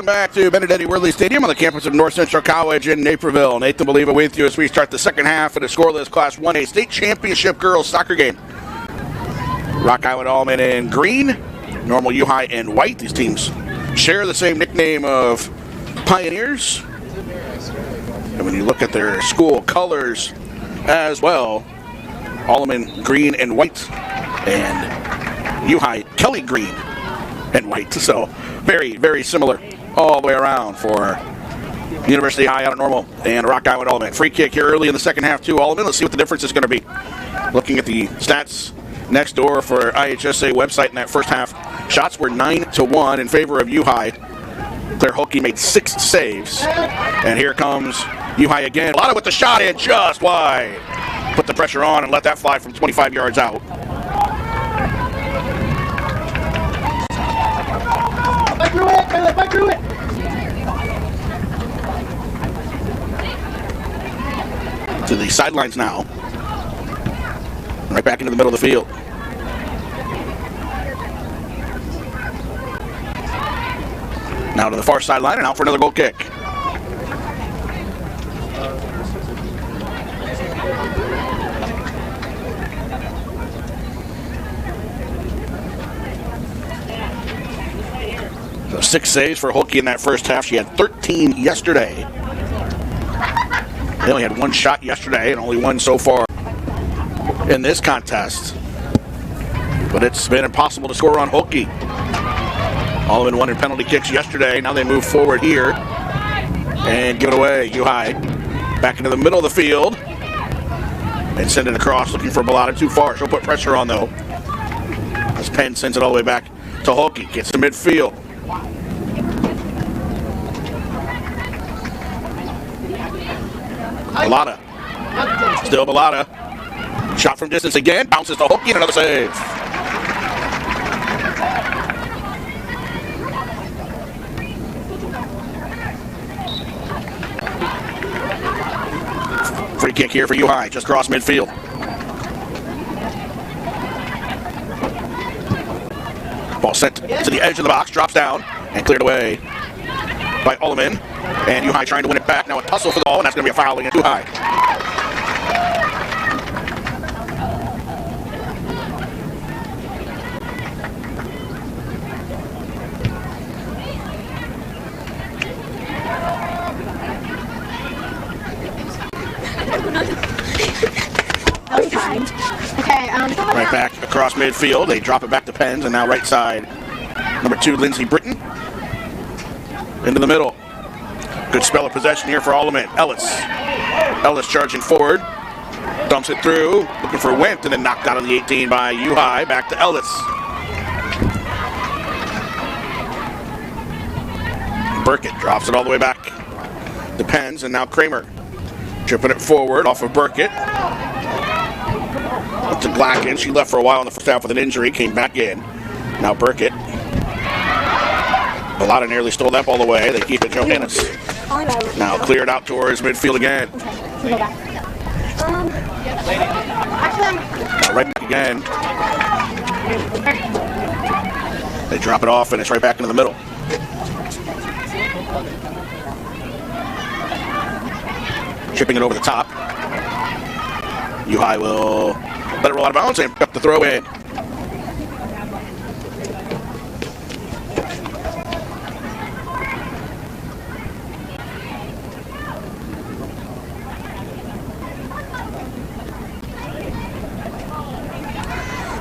Back to Benedetti Worley Stadium on the campus of North Central College in Naperville. Nathan Believa with you as we start the second half of the scoreless Class 1A State Championship Girls Soccer game. Rock Island Alleman in green, Normal U High in white. These teams share the same nickname of Pioneers. And when you look at their school colors as well, Alleman green and white, and U High Kelly green and white. So very, very similar all the way around for University High out at Normal and Rock Island Alleman. Free kick here early in the second half to Alleman. Let's see what the difference is going to be. Looking at the stats next door for IHSA website in that first half, shots were 9-1 in favor of U High. Claire Holke made 6 saves. And here comes U High again. Lotta with the shot in just wide. Put the pressure on and let that fly from 25 yards out. Fight through it! To the sidelines now. Right back into the middle of the field. Now to the far sideline and out for another goal kick. So 6 saves for Holke in that first half. She had 13 yesterday. They only had 1 shot yesterday and only 1 so far in this contest. But it's been impossible to score on Holke. Alleman won in penalty kicks yesterday. Now they move forward here and give it away. U High back into the middle of the field and send it across, looking for Bellotta too far. She'll put pressure on though. As Penn sends it all the way back to Holke. Gets to midfield. Bellotta Still Bellotta. Shot from distance again. Bounces to Hokie and another save. Free kick here for U-High, just cross midfield. Ball sent to the edge of the box, drops down, and cleared away by Alleman. And U-High trying to win it back. Now a tussle for the ball, and that's going to be a foul against U-High. Right back across midfield. They drop it back to Pens, and now right side. Number 2, Lindsey Britton. Into the middle. Good spell of possession here for Alleman. Ellis charging forward. Dumps it through. Looking for Wendt, and then knocked out on the 18 by U-High. Back to Ellis. Burkett drops it all the way back. The Pens, and now Kramer. Tripping it forward off of Burkett. Up to Glacken. She left for a while in the first half with an injury. Came back in. Now Burkett. Bellotta nearly stole that ball away. They keep it. Johannes. Now cleared out towards midfield again. Now right back again. They drop it off, and it's right back into the middle. Chipping it over the top. U-High will let it roll out of bounds and pick up the throw in.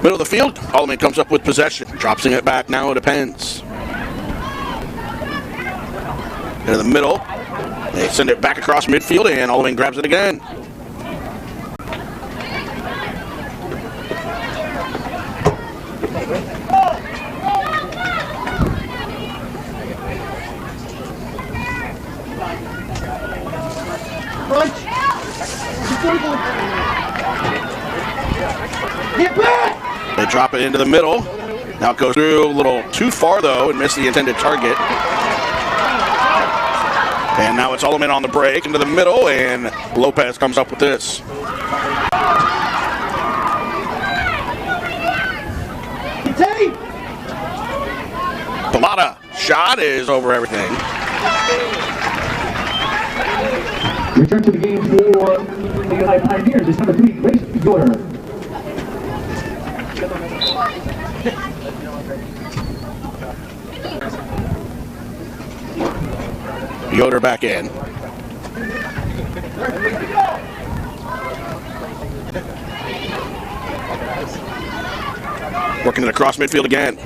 Middle of the field, Alleman comes up with possession, dropping it back now. It depends. In the middle, they send it back across midfield, and Alleman grabs it again. They drop it into the middle. Now it goes through a little too far, though, and missed the intended target. And now it's Alleman on the break into the middle, and Lopez comes up with this. Bellotta shot is over everything. Return to the game for the U-High Pioneers is number 3, Grace Yoder. Yoder back in. Working it across midfield again.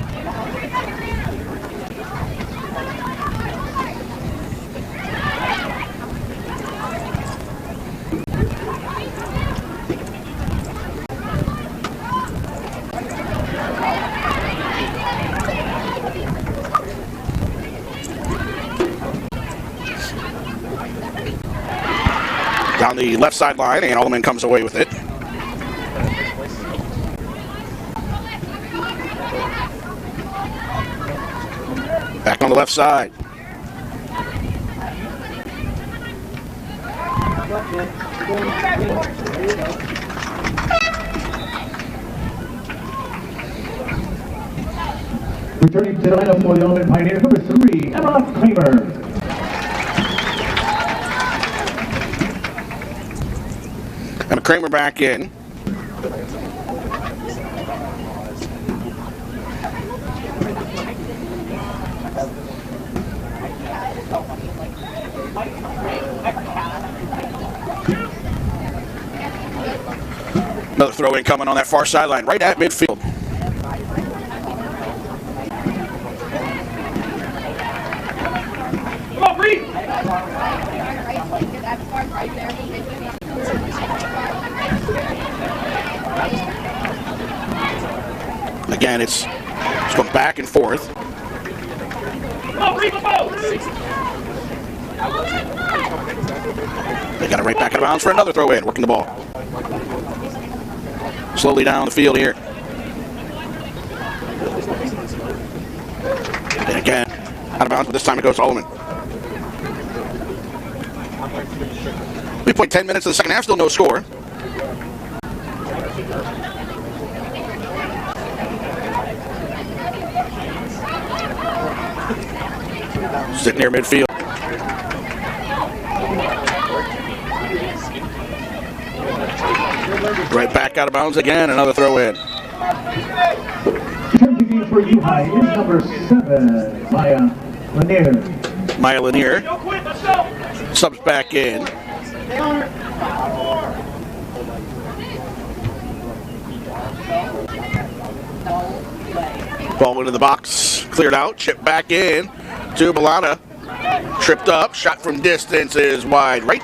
Down the left sideline, and Alleman comes away with it. Back on the left side. Returning to the lineup for the Alleman Pioneers, number 3, Emma Kramer. And Kramer back in. Another throw-in coming on that far sideline, right at midfield. Come on, Bree! Again, it's going back and forth. Come on, Bree, come on! They got it right back out of bounds for another throw in, working the ball. Slowly down the field here. And again, out of bounds, but this time it goes to Alleman. We played 10 minutes in the second half, still no score. Sitting near midfield. Right back out of bounds again, another throw in. Returning for U-High is number 7, Maya Lanier. Maya Lanier subs back in. Ball into the box, cleared out, chipped back in to Balana. Tripped up, shot from distance is wide right.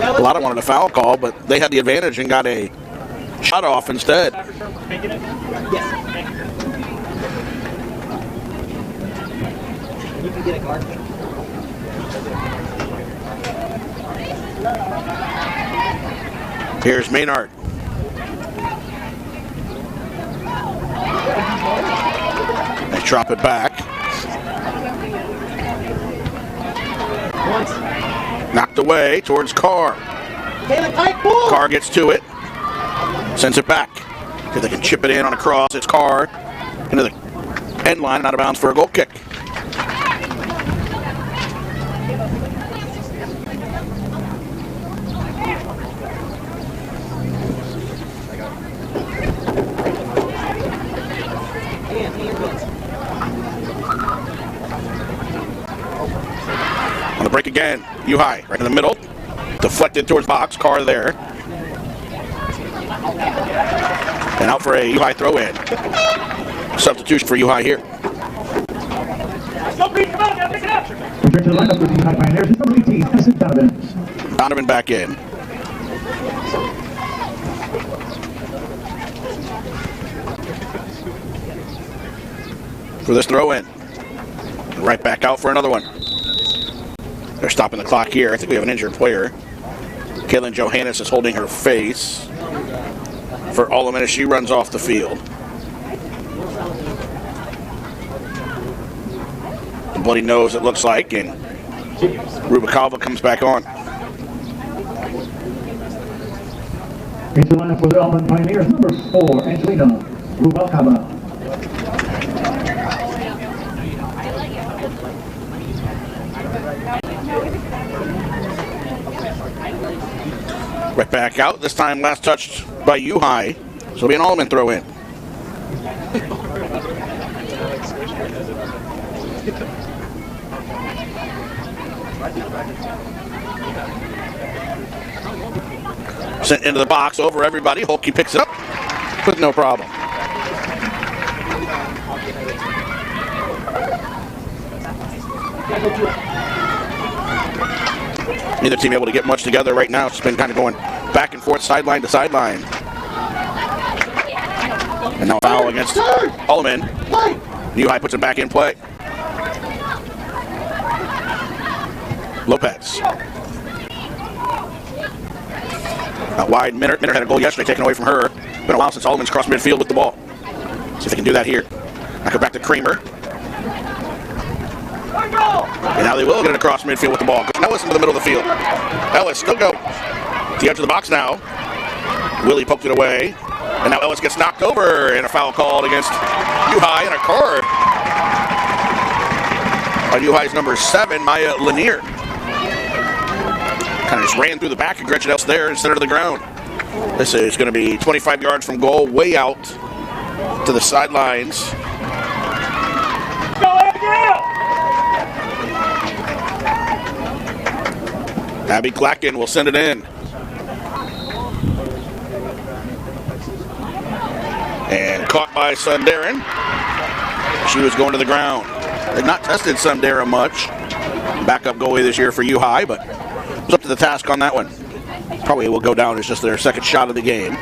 Balana wanted a foul call, but they had the advantage and got a shot off instead. Here's Maynard. They drop it back. Knocked away towards Carr. Carr gets to it. Sends it back. See if they can chip it in on a cross. It's Carr into the end line and out of bounds for a goal kick. On the break again, U-High right in the middle. Deflected towards box, Carr there. And out for a U-High throw-in. Substitution for U-High here. Return to the lineup with U-High Pioneers is number 18, Essen Donovan. Donovan back in. For this throw-in. Right back out for another one. They're stopping the clock here. I think we have an injured player. Kaylin Johannes is holding her face for Alleman as she runs off the field. A bloody nose, it looks like, and Rubicalva comes back on. Into the lineup for the Alleman Pioneers, number 4, Angelina Rubicalva. Right back out. This time last touched by U-High. So it'll be an Alleman throw in. Sent into the box over everybody. Holke picks it up with no problem. Neither team able to get much together right now. It's been kind of going back and forth, sideline to sideline. And now a foul against Alleman. U-High puts it back in play. Lopez. Out wide, Minner had a goal yesterday taken away from her. Been a while since Alleman's crossed midfield with the ball. See if they can do that here. Knock it back to Kramer. And now they will get it across midfield with the ball. Ellis into the middle of the field. Ellis still go. To the edge of the box now. Willie poked it away. And now Ellis gets knocked over and a foul called against U-High and a card on U-High's number 7, Maya Lanier. Kind of just ran through the back and Gretchen Ellis there in center of the ground. This is going to be 25 yards from goal, way out to the sidelines. Abby Glacken will send it in. And caught by Sundaren. She was going to the ground. They've not tested Sundaren much. Backup goalie this year for U-High, but was up to the task on that one. Probably will go down as just their second shot of the game.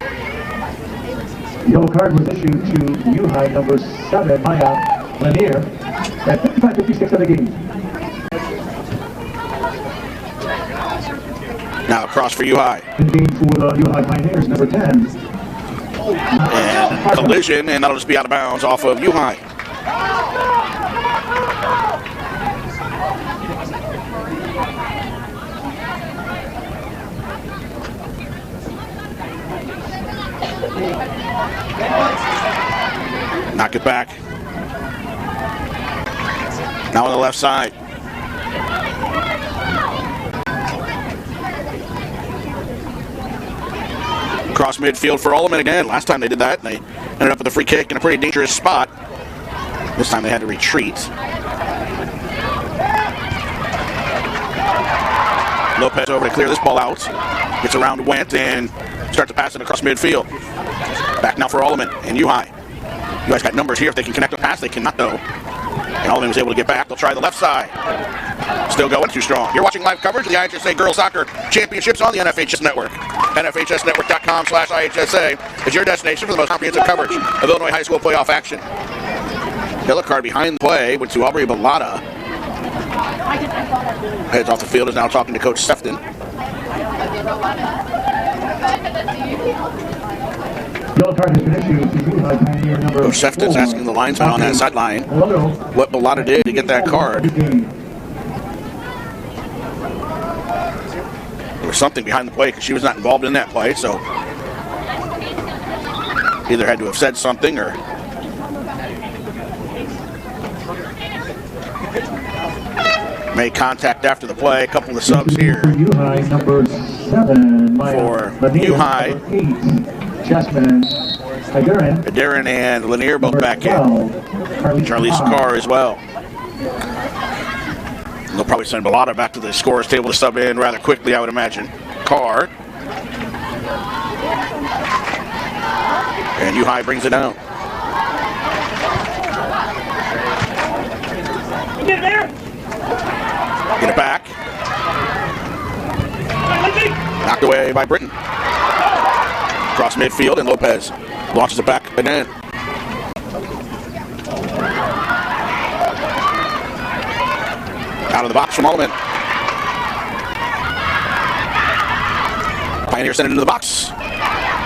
Yellow card was issued to U-High number 7, Maya Lanier at 55-56 of the game. Now across for U-High. In the game for the U-High Pioneers, number 10. And collision, and that'll just be out of bounds off of U-High. Knock it back. Now on the left side. Cross midfield for Alleman again. Last time they did that, they ended up with a free kick in a pretty dangerous spot. This time they had to retreat. Lopez over to clear this ball out. Gets around Went and starts to pass it across midfield. Back now for Alleman and U-High. U-High's got numbers here. If they can connect the pass, they cannot though. And Alleman was able to get back. They'll try the left side. Still going, too strong. You're watching live coverage of the IHSA Girls Soccer Championships on the NFHS Network. NFHSnetwork.com/IHSA is your destination for the most comprehensive coverage of Illinois high school playoff action. Yellow card behind the play went to Aubrey Bellata. Heads off the field, is now talking to Coach Sefton. Yellow card has been issued to U-High Pioneer number 4. Coach Sefton's asking the linesman on that sideline what Bellata did to get that card. There was something behind the play because she was not involved in that play, so either had to have said something or made contact after the play. A couple of subs here U-High number 7 for U-High. 8 Chessman, Darren and Lanier both back in. Charlie Sakar as well. They'll probably send Bellata back to the scorer's table to sub in rather quickly, I would imagine. Carr. And U-High brings it down. Get it back. Knocked away by Britton. Across midfield, and Lopez launches it back again. Out of the box from Alleman. Pioneer sent it into the box.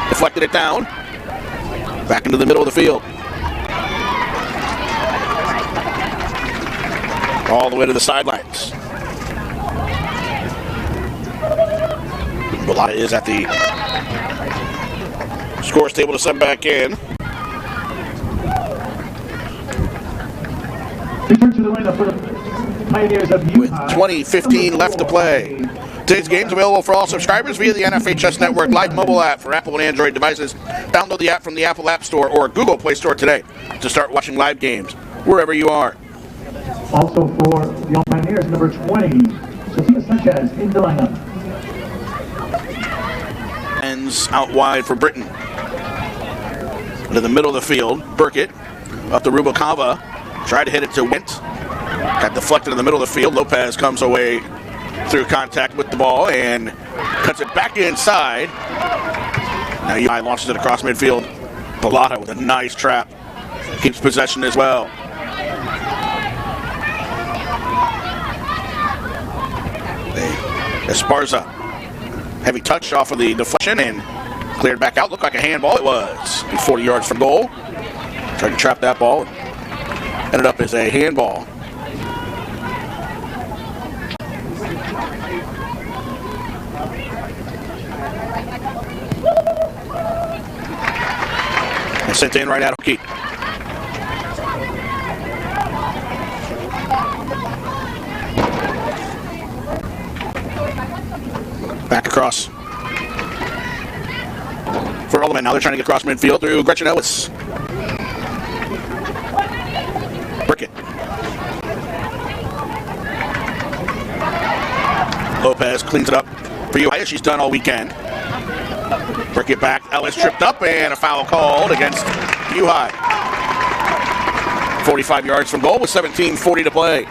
Deflected it down. Back into the middle of the field. All the way to the sidelines. Bellata is at the scores table to send back in. Return to the window for the Pioneers of U-High. With 20:15 left to play. Today's game's available for all subscribers via the NFHS Network live mobile app for Apple and Android devices. Download the app from the Apple App Store or Google Play Store today to start watching live games wherever you are. Also for the Young Pioneers, number 20, Sophia Sanchez in the lineup. Ends out wide for Britton. Into the middle of the field, Burkett up to Rubacava. Tried to hit it to Went. Got deflected in the middle of the field. Lopez comes away through contact with the ball and cuts it back inside. Now U-High launches it across midfield. Bellata with a nice trap. Keeps possession as well. Esparza. Heavy touch off of the deflection and cleared back out. Looked like a handball. It was. 40 yards from goal. Tried to trap that ball. Ended up as a handball. And sent in right out of Keith. Back across for Alleman. Now they're trying to get across midfield through Gretchen Ellis. Burkett. Lopez cleans it up for U-High. She's done all weekend. Burkett back. Ellis tripped up and a foul called against U-High. 45 yards from goal with 17:40 to play.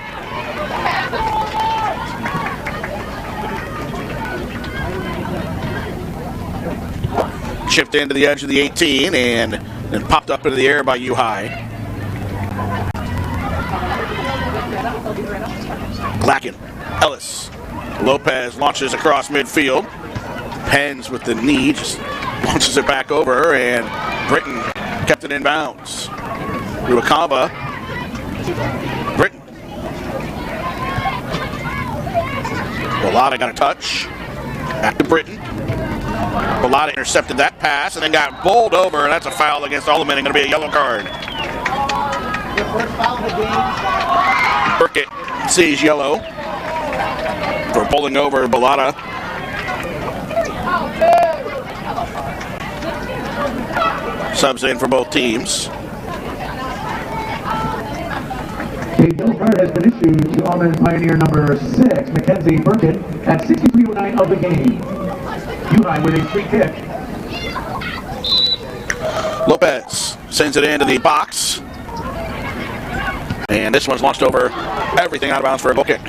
Chipped into the edge of the 18 and then popped up into the air by U-High. Glacken, Ellis, Lopez launches across midfield. Pens with the knee, just launches it back over, and Britton kept it in bounds. Ruakava, Britton. Bellotta got a touch. Back to Britton. Bellotta intercepted that pass and then got bowled over, and that's a foul against Alleman and going to be a yellow card. Burkett sees yellow for bowling over Bellotta. Subs in for both teams. A yellow card has been issued to Alleman Pioneer number 6, Mackenzie Burkett, at 63:09 of the game. Uni with a free kick. Lopez sends it into the box. And this one's launched over everything out of bounds for a goal kick.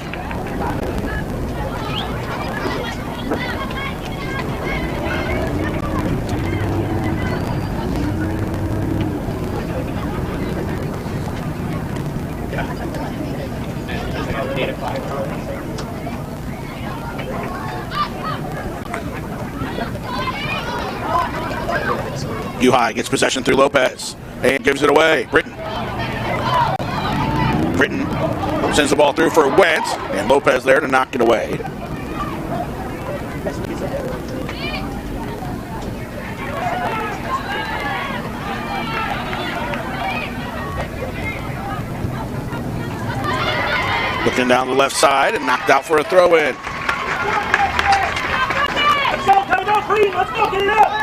High gets possession through Lopez and gives it away. Britton sends the ball through for Wentz, and Lopez there to knock it away. Looking down the left side and knocked out for a throw-in. Let's go, come on, Green, let's go, get it up!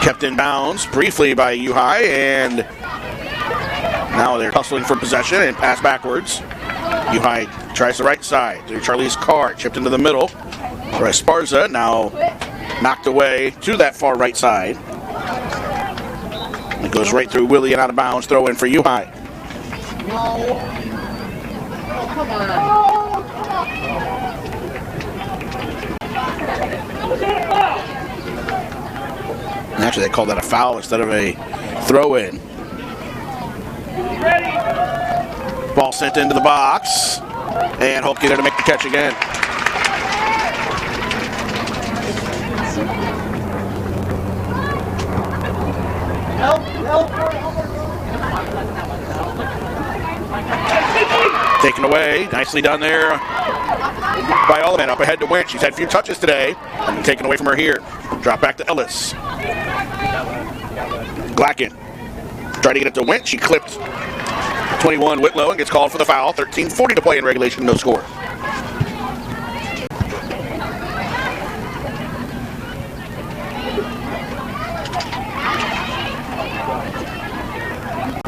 Kept in bounds briefly by U-High, and now they're hustling for possession and pass backwards. U-High tries the right side through Charlize Carr, chipped into the middle. For Esparza, now knocked away to that far right side. It goes right through Willie and out of bounds, throw in for U-High. Come on. Actually, they called that a foul instead of a throw-in. Ball sent into the box, and Holtke there to make the catch again. Taken away, nicely done there by Alleman. Up ahead to Wentz. She's had a few touches today, and taken away from her here. Drop back to Ellis. Glacken tried to get it to Wentz. She clipped 21 Whitlow and gets called for the foul. 13:40 to play in regulation, no score.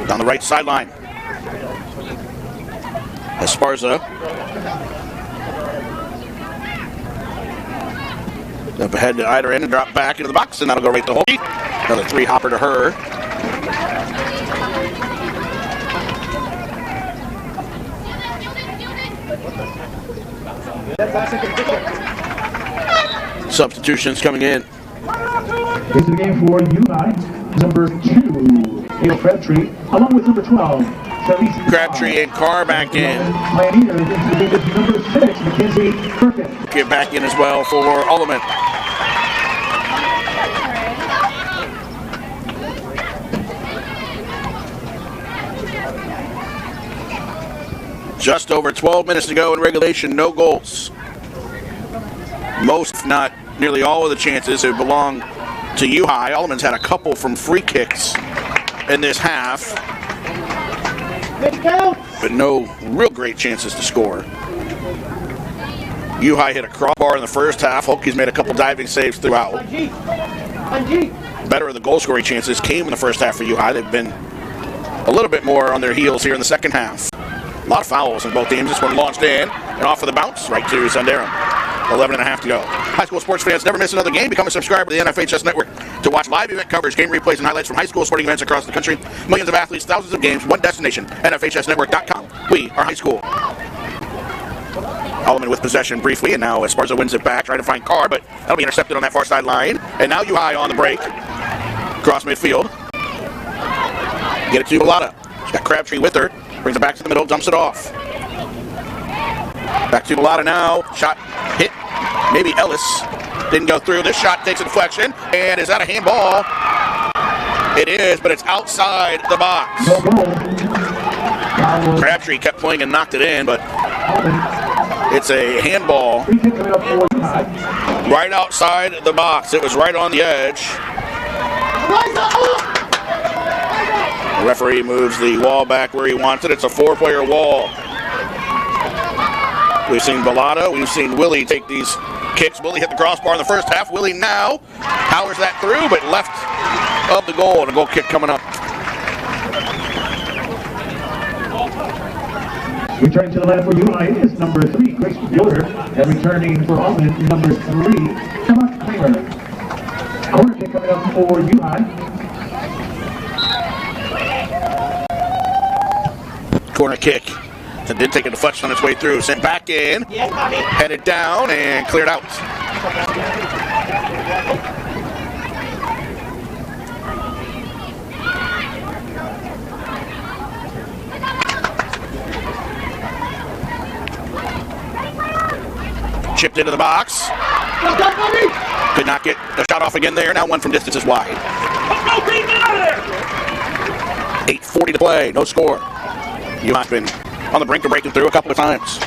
Down the right sideline. Esparza. Up ahead to either end and drop back into the box, and that'll go right to Holtke. Another three-hopper to her. Substitutions coming in. Into the game for Uni, number 2, Hale Crabtree, along with number 12, Charlize Crabtree and Carr back in. Pioneers into the game with number 6, Mackenzie Burkett. Get back in as well for Alleman. Just over 12 minutes to go in regulation, no goals. Most, if not nearly all of the chances have belonged to U-High. Alleman's had a couple from free kicks in this half, but no real great chances to score. U-High hit a crossbar in the first half. Holtke's made a couple diving saves throughout. Better of the goal scoring chances came in the first half for U-High. They've been a little bit more on their heels here in the second half. A lot of fouls in both teams. This one launched in and off of the bounce right to Sundaram. 11.5 to go. High school sports fans, never miss another game. Become a subscriber to the NFHS Network to watch live event coverage, game replays, and highlights from high school sporting events across the country. Millions of athletes, thousands of games, one destination, NFHSnetwork.com. We are high school. Alleman with possession briefly, and now Esparza wins it back, trying to find Carr, but that'll be intercepted on that far sideline. And now UI on the break. Cross midfield. Get it to Bellotta. She's got Crabtree with her. Brings it back to the middle, dumps it off. Back to Bellotta now. Shot hit. Maybe Ellis. Didn't go through. This shot takes a deflection. And is that a handball? It is, but it's outside the box. Crabtree kept playing and knocked it in, but it's a handball right outside the box. It was right on the edge. The referee moves the wall back where he wants it. It's a 4-player wall. We've seen Bellotta. We've seen Willie take these kicks. Willie hit the crossbar in the first half. Willie now powers that through, but left of the goal, and a goal kick coming up. Returning to the left for UI is number 3, Grace Yoder, and returning for Alleman, number 3, Emma Kramer. Corner kick coming up for UI. Corner kick that did take a deflection on its way through. Sent back in, headed down, and cleared out. Chipped into the box. Could not get a shot off again there. Now one from distance is wide. 8:40 to play. No score. UI's been on the brink of breaking through a couple of times.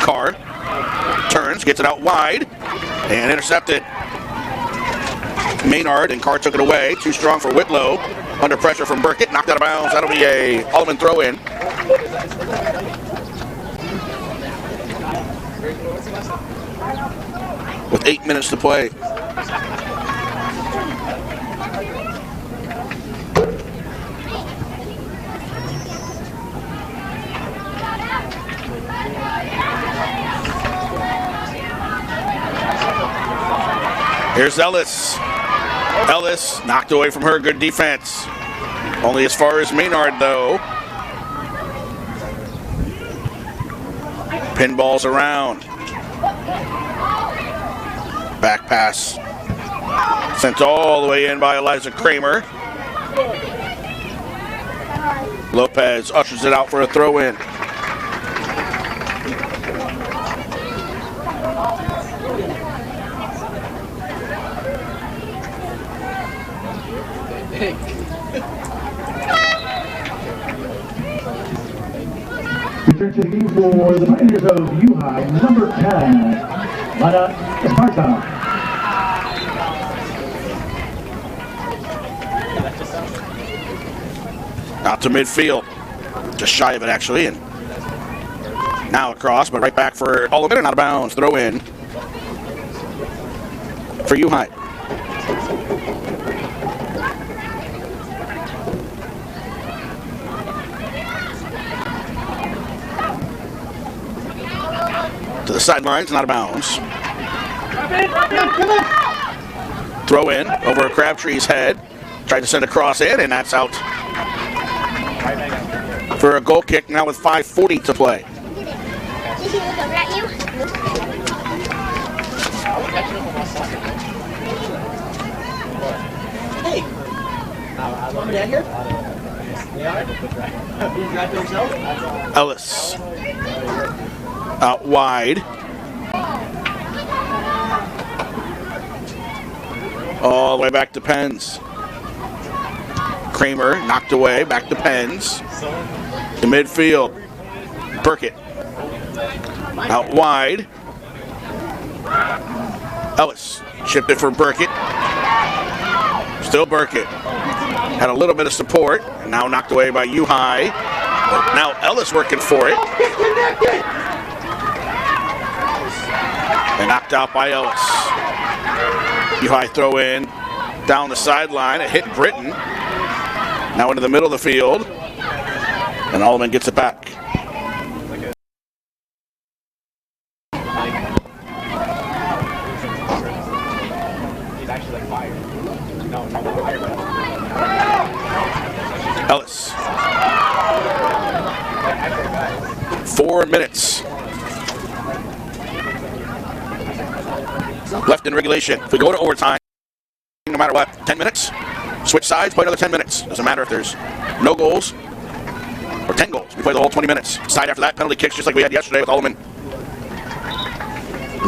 Carr turns, gets it out wide, and intercepted. Maynard, and Carr took it away. Too strong for Whitlow. Under pressure from Burkett, knocked out of bounds. That'll be a Alleman throw-in. With 8 minutes to play. Here's Ellis. Ellis knocked away from her. Good defense. Only as far as Maynard, though. Pinballs around. Back pass. Sent all the way in by Eliza Kramer. Lopez ushers it out for a throw-in. Return to the game for the Pioneers of UI, number 10, Lana Esparza. Out to midfield. Just shy of it, actually. And now across, but right back for Alleman and out of bounds. Throw in for UI. To the sidelines, not out of bounds. Throw in over Crabtree's head. Tried to send a cross in, and that's out for a goal kick now with 5:40 to play. Ellis out wide. All the way back to Pens. Kramer knocked away, back to Pens. To midfield. Burkett. Out wide. Ellis chipped it for Burkett. Still Burkett. Had a little bit of support, and now knocked away by U-High. Now Ellis working for it. And knocked out by Ellis. U-High throw in down the sideline. It hit Britton. Now into the middle of the field. And Alleman gets it back. Ellis. 4 minutes left in regulation. If we go to overtime, no matter what, 10 minutes, switch sides, play another 10 minutes. Doesn't matter if there's no goals or 10 goals. We play the whole 20 minutes. Side after that, penalty kicks just like we had yesterday with Alleman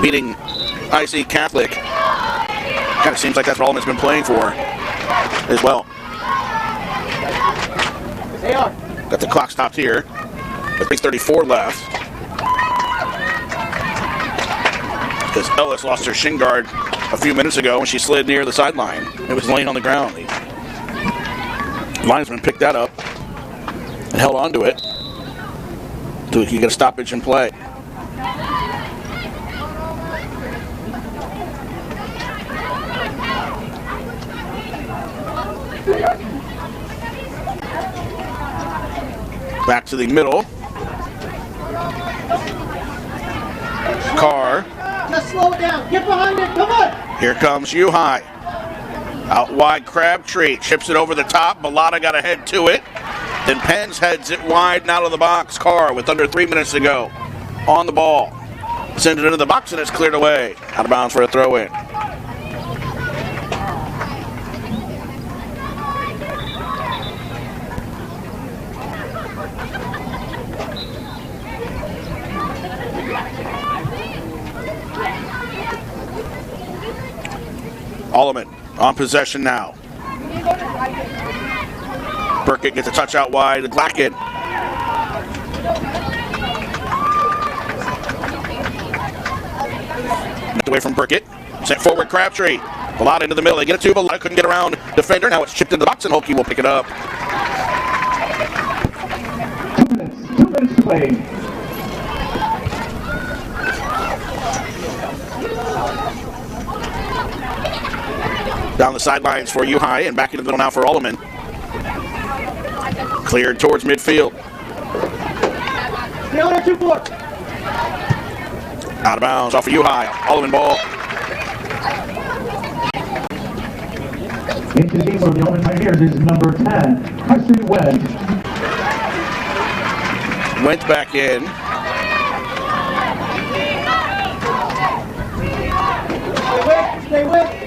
beating IC Catholic. Kind of seems like that's what Alleman's been playing for as well. Got the clock stopped here with 3:34 left. Because Ellis lost her shin guard a few minutes ago when she slid near the sideline. It was laying on the ground. The linesman picked that up and held on to it so he could get a stoppage in play. Back to the middle. Carr. Just slow it down. Get behind it. Come on. Here comes U-High. Out wide, Crabtree chips it over the top. Bellotta got a head to it. Then Pence heads it wide and out of the box. Carr with under 3 minutes to go on the ball. Sends it into the box and it's cleared away. Out of bounds for a throw in. Alleman on possession now. Burkett gets a touch out wide. Glackett. Away from Burkett. Sent forward Crabtree. Bellotta into the middle. They get it to Bellotta. Couldn't get around defender. Now it's chipped into the box and Hokie will pick it up. 2 minutes to play. Down the sidelines for U-High and back into the middle now for Alleman. Cleared towards midfield. Out of bounds off of U-High. Alleman ball. Into the game for the Alleman Pioneers is number 10, Preston Wedge. Went back in. Stay with.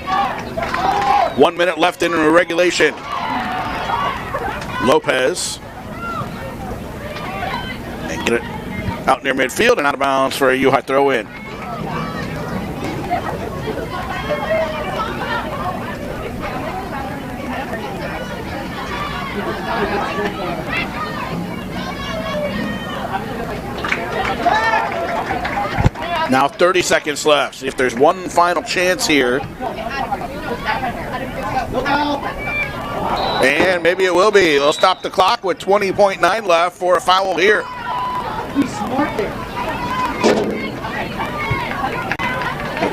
1 minute left in regulation. Lopez. And get it out near midfield and out of bounds for a U-High throw in. Now 30 seconds left. See if there's one final chance here. And maybe it will be. They'll stop the clock with 20.9 left for a foul here.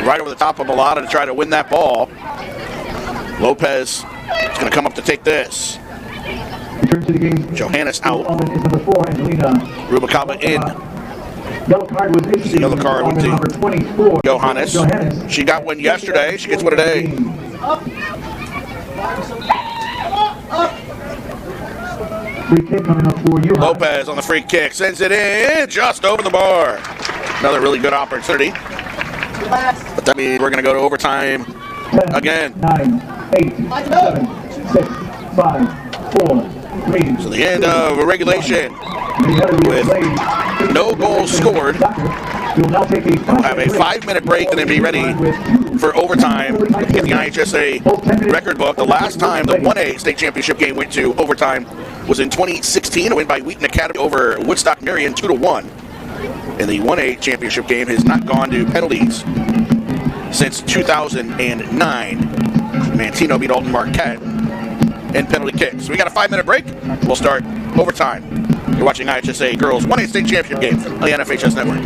Right over the top of Bellotta to try to win that ball. Lopez is going to come up to take this. Return to the game. Johannes out. Is number 4, Angelina. Rubicaba in. Yellow card was issued. The yellow card went to number 24. Johannes. She got one yesterday. She gets one today. Free kick coming up for you. Lopez on the free kick. Sends it in just over the bar. Another really good opportunity. But that means we're going to go to overtime 10, again. 9, 8, 7, 6, 5, 4, 3. So the end of regulation with no goals scored. We'll have a 5-minute break and then be ready for overtime. In the IHSA record book, the last time the 1A state championship game went to overtime was in 2016. A win by Wheaton Academy over Woodstock Marion 2-1. And the 1A championship game has not gone to penalties since 2009. Mantino beat Alton Marquette in penalty kicks. So we got a 5-minute break. We'll start overtime. You're watching IHSA Girls 1A State Championship game on the NFHS Network.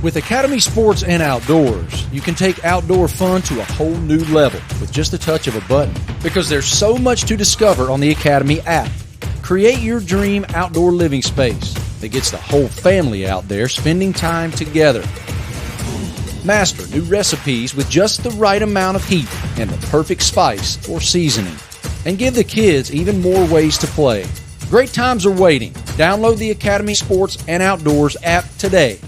With Academy Sports and Outdoors, you can take outdoor fun to a whole new level with just a touch of a button, because there's so much to discover on the Academy app. Create your dream outdoor living space that gets the whole family out there spending time together. Master new recipes with just the right amount of heat and the perfect spice or seasoning. And give the kids even more ways to play. Great times are waiting. Download the Academy Sports and Outdoors app today.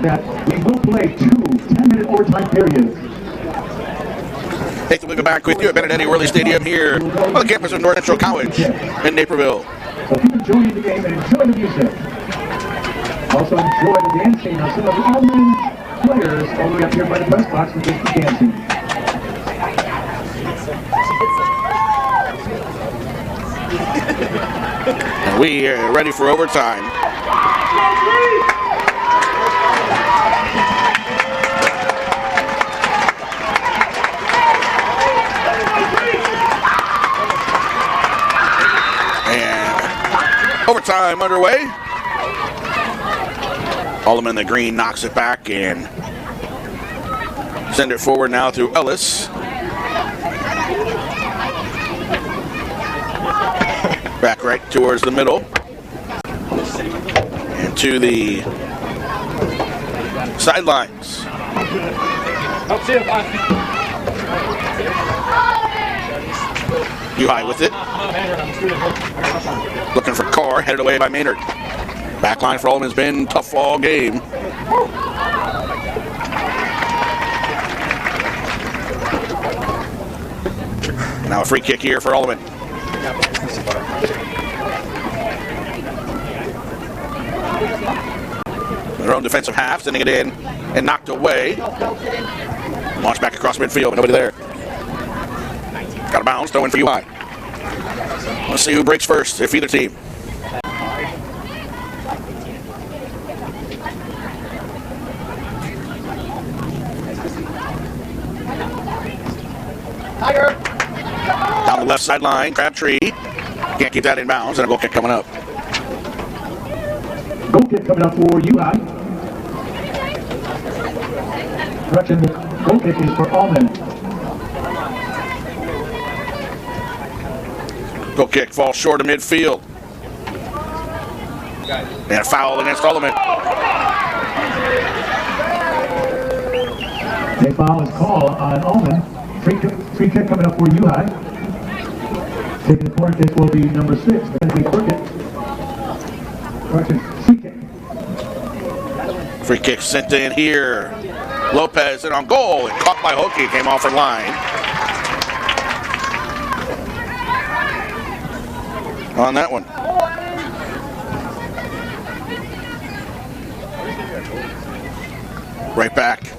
That we will play 2 10-minute overtime periods. Nathan, we'll be back with you at Benedetti Worley Stadium here on the campus of North Central College in Naperville. So keep enjoying the game and enjoy the music. Also enjoy the dancing of some of the Alleman players all the way up here by the press box with just the dancing. And we are ready for overtime. Overtime underway. Alleman in the green knocks it back and send it forward now to Ellis. Back right towards the middle. And to the sidelines. U-High with it. Looking for Carr, headed away by Maynard. Backline for Alleman's been tough all game. Now a free kick here for Alleman. Their own defensive half, sending it in and knocked away. Launched back across midfield, but nobody there. Got a bounce, throw in for UI. Let's see who breaks first, if either team. Tiger. Down the left sideline, Crabtree. Can't keep that in bounds, and a goal kick coming up. Goal kick coming up for UI. Correction, the goal kick is for Alleman. Goal kick falls short of midfield. And a foul against Alleman. A foul is called on Alleman. Free kick coming up for UI. Taking the corner kick will be number 6, Bentley Burkett. Correction, free kick. Free kick sent in here. Lopez in on goal and caught by Hokie, came off her line. On that one. Right back.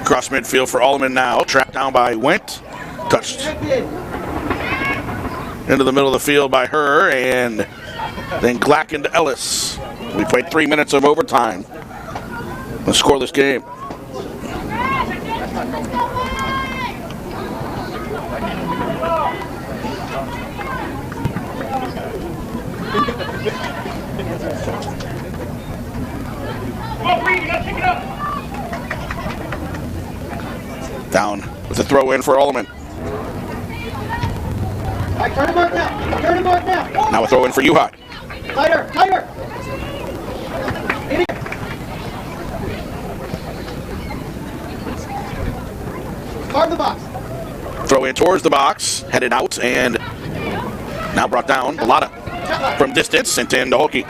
Across midfield for Alleman now. Trapped down by Went. Touched into the middle of the field by her, and then Glack into Ellis. We played 3 minutes of overtime. Let's score this game. Down with a throw in for Alleman. Right, turn him up now. Turn him up now. Now a throw in for U-High. Tighter, tighter. In here. Guard the box. Throw in towards the box, headed out, and now brought down. Bellotta from distance, sent in to Hokie.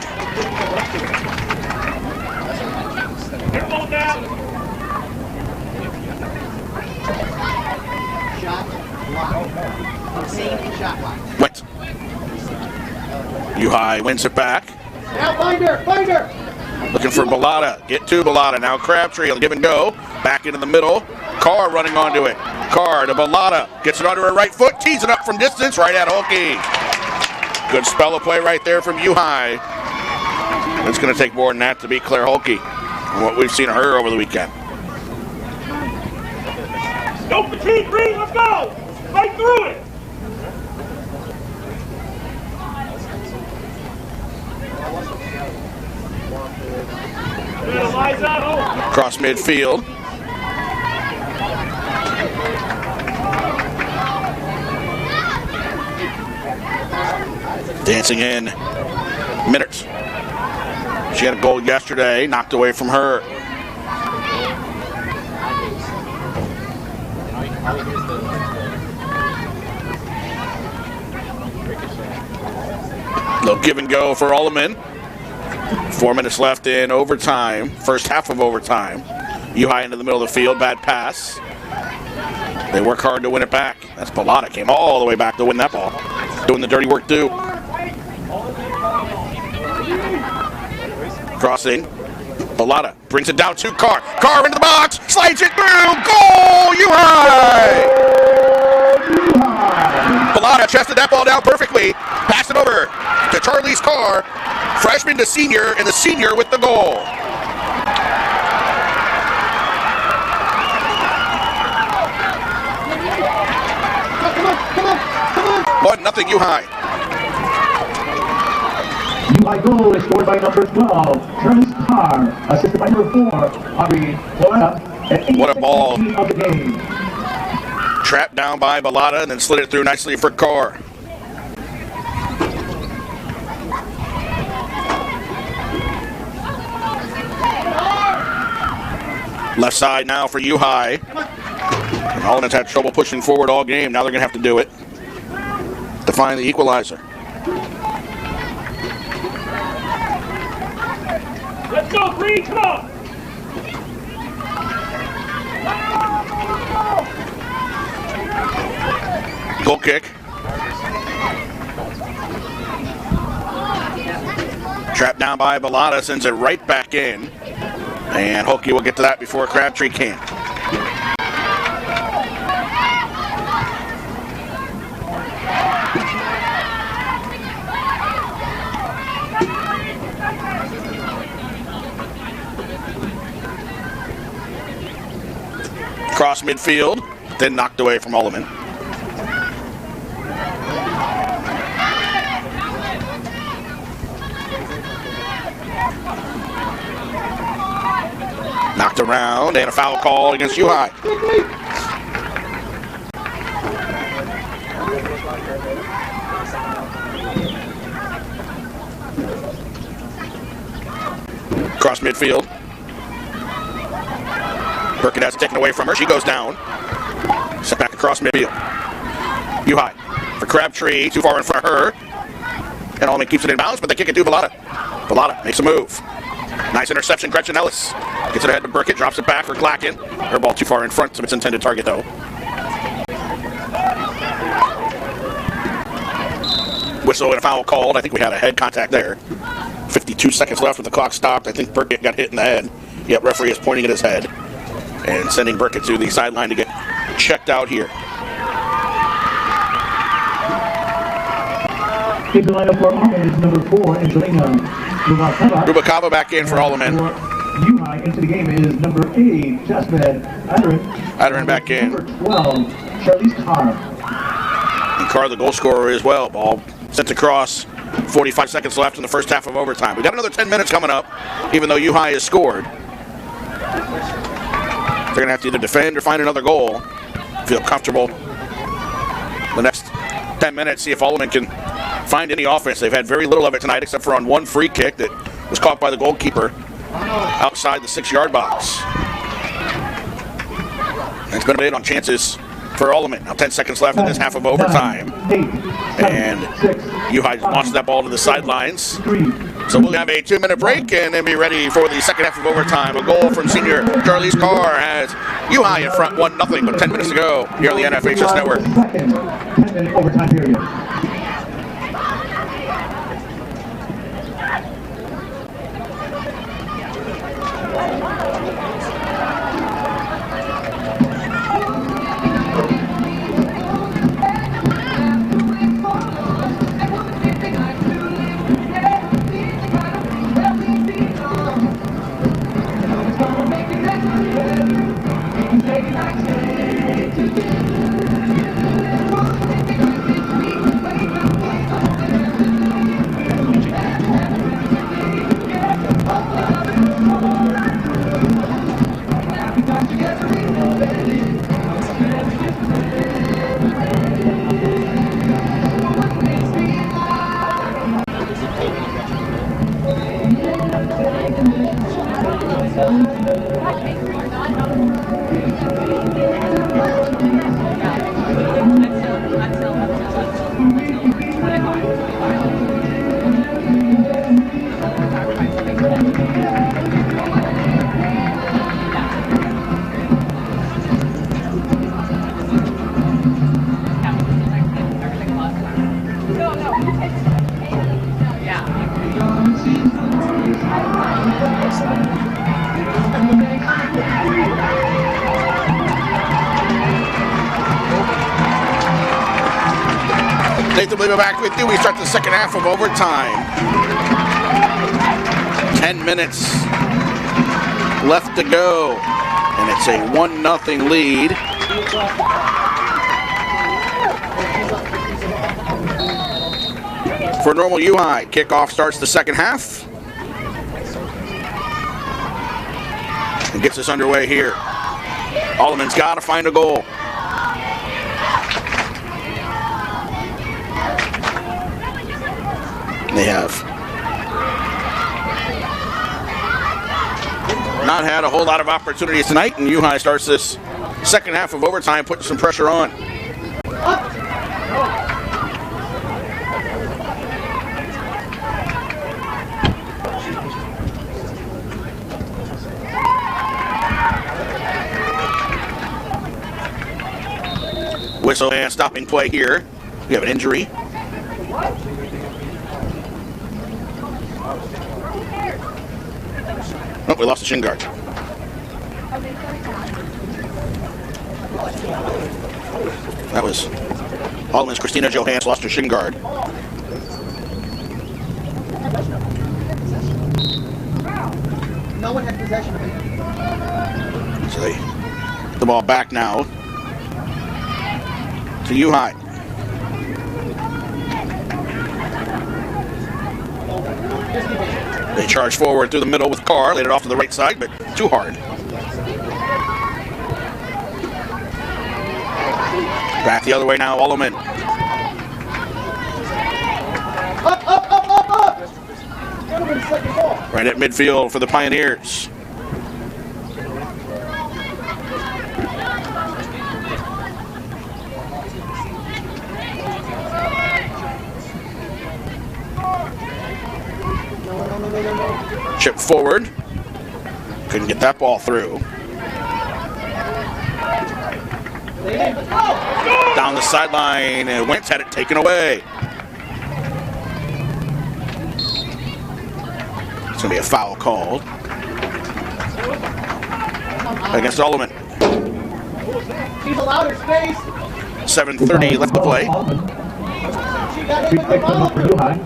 Shot, block. Went. U-High wins it back. Now find her. Looking for Bellata. Get to Bellata. Now Crabtree will give and go. Back into the middle. Carr running onto it. Carr to Bellata. Gets it onto her right foot. Tees it up from distance. Right at Holke. Good spell of play right there from U-High. It's going to take more than that to beat Claire Holke. From what we've seen of her over the weekend. Go fatigue, Green. Let's go. Fight through it. Cross midfield. Dancing in. Minutes. She had a goal yesterday, knocked away from her. They'll give and go for Alleman. 4 minutes left in overtime, first half of overtime. U-High into the middle of the field, bad pass. They work hard to win it back. That's Bellata, came all the way back to win that ball. Doing the dirty work too. Crossing. Bellata brings it down to Carr. Carr into the box, slides it through, goal, U-High! Bellata chested that ball down perfectly, passed it over to Charlize Carr, freshman to senior, and the senior with the goal. Come on. 1-0 U-High. U-High goal is scored by number 12, Charlize Carr, assisted by number 4, Aubrey Bellata, at What a ball. of the game. Trapped down by Bellata and then slid it through nicely for Carr. Left side now for U-High. Alleman's had trouble pushing forward all game. Now they're going to have to do it to find the equalizer. Let's go, Green. Come on. Goal kick. Trapped down by Bellata, sends it right back in. And Holke will get to that before Crabtree can. Cross midfield, then knocked away from Alleman. Knocked around, and a foul call against U-High. Cross midfield. Burkett has it taken away from her. She goes down. Set back across midfield. U-High for Crabtree, too far in front of her. And Alleman keeps it in bounds, but they kick it to Bellata. Bellata makes a move. Nice interception, Gretchen Ellis. Gets it ahead to Burkett, drops it back for Glacken. Her ball too far in front of its intended target, though. Whistle and a foul called. I think we had a head contact there. 52 seconds left with the clock stopped. I think Burkett got hit in the head. Yep, referee is pointing at his head and sending Burkett to the sideline to get checked out here. In the lineup for Alleman is number 4, Angelina Rubakava back in for Alleman. U-High into the game is number 8, Jasmine Adderin back in. Number 12, Charlize Carr. And Carr, the goal scorer as well. Ball sent across. 45 seconds left in the first half of overtime. We've got another 10 minutes coming up, even though U-High has scored. They're going to have to either defend or find another goal. Feel comfortable. The next 10 minutes, see if Alleman can find any offense. They've had very little of it tonight, except for on one free kick that was caught by the goalkeeper outside the 6-yard box. And it's going to be on chances for Alleman. Now 10 seconds left in this half of overtime. And U-High launches that ball to the sidelines. So we'll have a 2-minute break and then be ready for the second half of overtime. A goal from senior Charlize Carr has U-High in front 1-0, but 10 minutes to go here on the NFHS Network. Second 10-minute overtime period. Nathan, we'll be back with you. We start the second half of overtime. 10 minutes left to go. And it's a 1-0 lead. For Normal U-High, kickoff starts the second half. And gets us underway here. Alleman's got to find a goal. They have not had a whole lot of opportunities tonight, and U-High starts this second half of overtime, putting some pressure on. Whistle and stopping play here. We have an injury. Oh, we lost the shin guard. That was Alleman's Christina Johans lost her shin guard. No one had possession of it. So they the ball back now to U-High. They charge forward through the middle with Carr, laid it off to the right side, but too hard. Back the other way now, Alleman. Up! Right at midfield for the Pioneers. Chip forward. Couldn't get that ball through. Down the sideline, and Wentz had it taken away. It's going to be a foul called against Alleman. He's allowed her space. 7:30 left to play. Free kick coming up for U-High.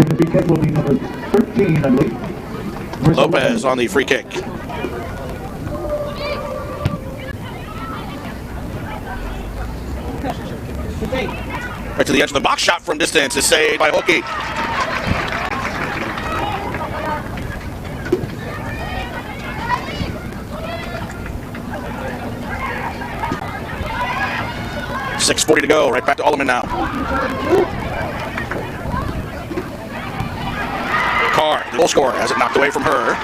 The free kick will be number 13, I believe. Lopez on the free kick. Right to the edge of the box, shot from distance is saved by Hokie. .640 to go, right back to Alleman now. Carr, the goal scorer, has it knocked away from her.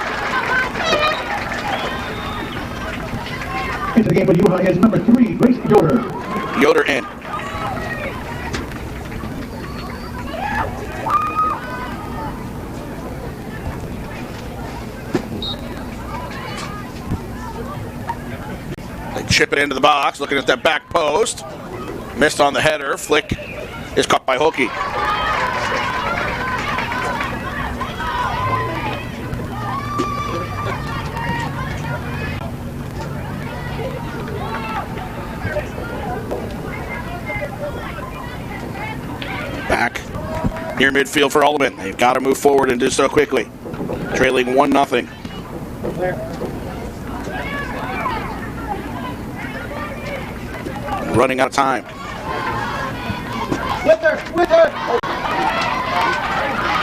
Into the game for U-High is number 3, Grace Yoder. Yoder in. Chip it into the box, looking at that back post. Missed on the header. Flick is caught by Hokie. Back near midfield for Alleman. They've got to move forward and do so quickly. Trailing 1-0. Running out of time. With her!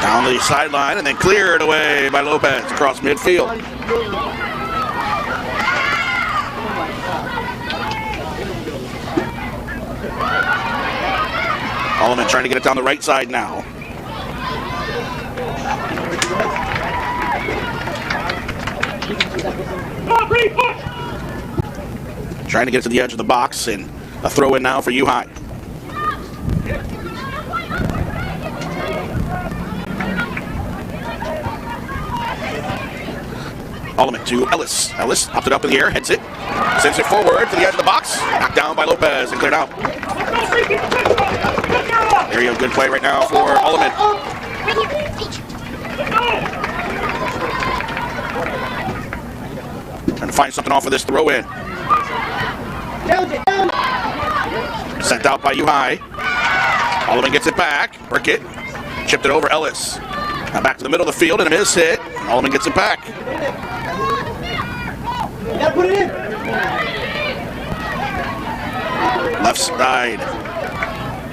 Down the sideline and then cleared away by Lopez across midfield. Alleman trying to get it down the right side now. Trying to get to the edge of the box, and a throw in now for U-High. Alleman to Ellis. Ellis pops it up in the air, heads it, sends it forward to the edge of the box. Knocked down by Lopez and cleared out. There you go, good play right now for Alleman. Trying to find something off of this throw in. Sent out by U-High. Alleman gets it back. Burkett chipped it over Ellis. Now back to the middle of the field and a miss hit. Alleman gets it back. Put it in. Left side.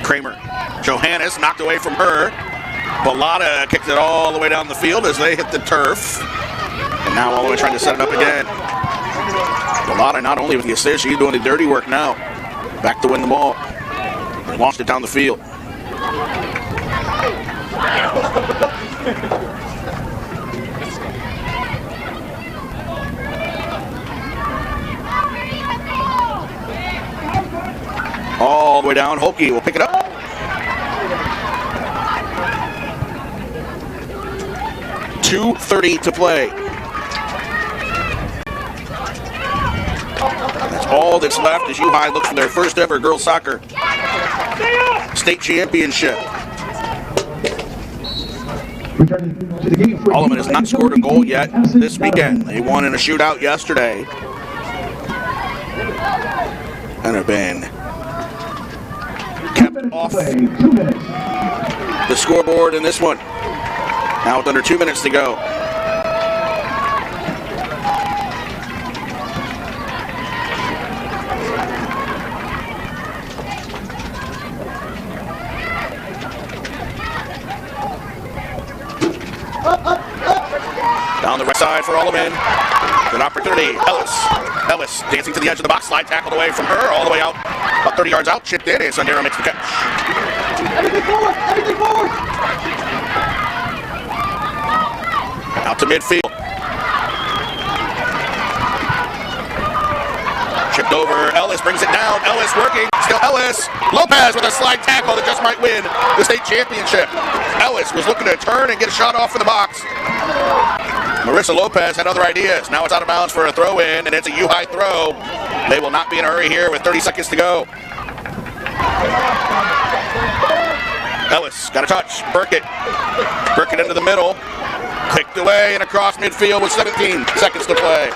Kramer. Johannes knocked away from her. Bellotta kicked it all the way down the field as they hit the turf. And now Alleman trying to set it up again. Bellotta not only with the assist, she's doing the dirty work now. Back to win the ball. Launched it down the field. All the way down. Hokie will pick it up. .2:30 to play. That's all that's left as U-High looks for their first ever girls soccer state championship. Alleman has not scored a goal yet this weekend. They won in a shootout yesterday and have been kept off the scoreboard in this one. Now with under 2 minutes to go. Down the right side for Alleman. Good opportunity. Ellis dancing to the edge of the box. Slide tackled away from her. All the way out. About 30 yards out. Chipped in. And Sandero makes the catch. Everything forward! Everything forward! Out to midfield. Chipped over. Ellis brings it down. Ellis working. Still Ellis. Lopez with a slide tackle that just might win the state championship. Ellis was looking to turn and get a shot off in the box. Marissa Lopez had other ideas. Now it's out of bounds for a throw in, and it's a U-High throw. They will not be in a hurry here with 30 seconds to go. Ellis got a touch. Burkett into the middle. Clicked away and across midfield with 17 seconds to play.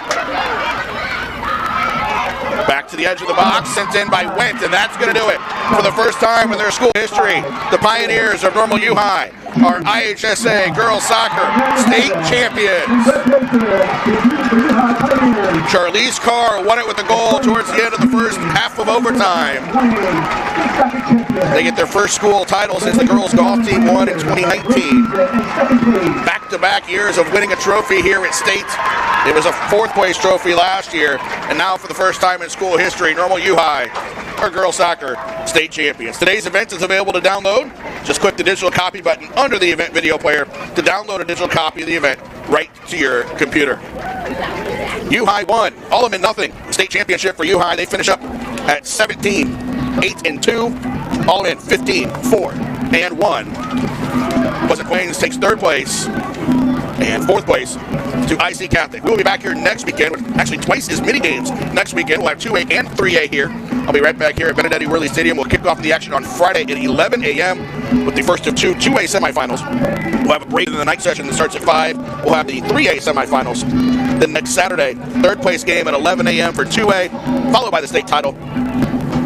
Back to the edge of the box, sent in by Went, and that's going to do it. For the first time in their school history, the Pioneers of Normal U-High are IHSA girls soccer state champions. Charlize Carr won it with a goal towards the end of the first half of overtime. They get their first school title since the girls golf team won in 2019. Back-to-back years of winning a trophy here at state. It was a fourth place trophy last year, and now for the first time in school history, Normal U-High are girls soccer state champions. Today's event is available to download. Just click the digital copy button under the event video player to download a digital copy of the event right to your computer. U-High won. Alleman nothing. State championship for U-High. They finish up at 17-8-2. Alleman 15-4-1. Pleasant Plains takes third place, and fourth place to IC Catholic. We will be back here next weekend with actually twice as many games. Next weekend we'll have 2A and 3A here. I'll be right back here at Benedetti Worley Stadium. We'll kick off the action on Friday at 11 a.m. with the first of 2A semifinals. We'll have a break in the night session that starts at 5. We'll have the 3A semifinals. Then next Saturday, third place game at 11 a.m. for 2A, followed by the state title.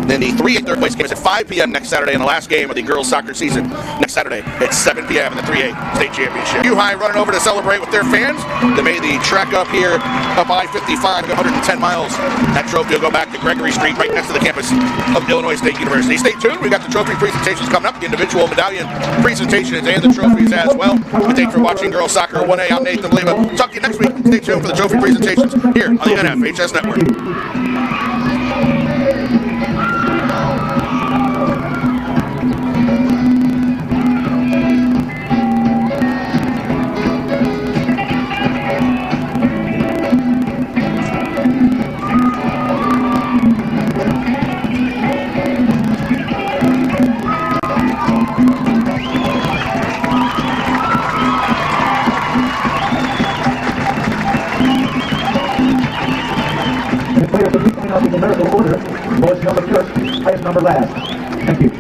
Then the 3A third place game is at 5 p.m. next Saturday, and the last game of the girls' soccer season next Saturday at 7 p.m. in the 3A state championship. U-High running over to celebrate with their fans. They made the trek up here, up I-55, 110 miles. That trophy will go back to Gregory Street, right next to the campus of Illinois State University. Stay tuned. We've got the trophy presentations coming up, the individual medallion presentations, and the trophies as well. We thank you for watching Girls Soccer 1A. I'm Nathan Leva. Talk to you next week. Stay tuned for the trophy presentations here on the NFHS Network. In numerical order, lowest number first, highest number last. Thank you.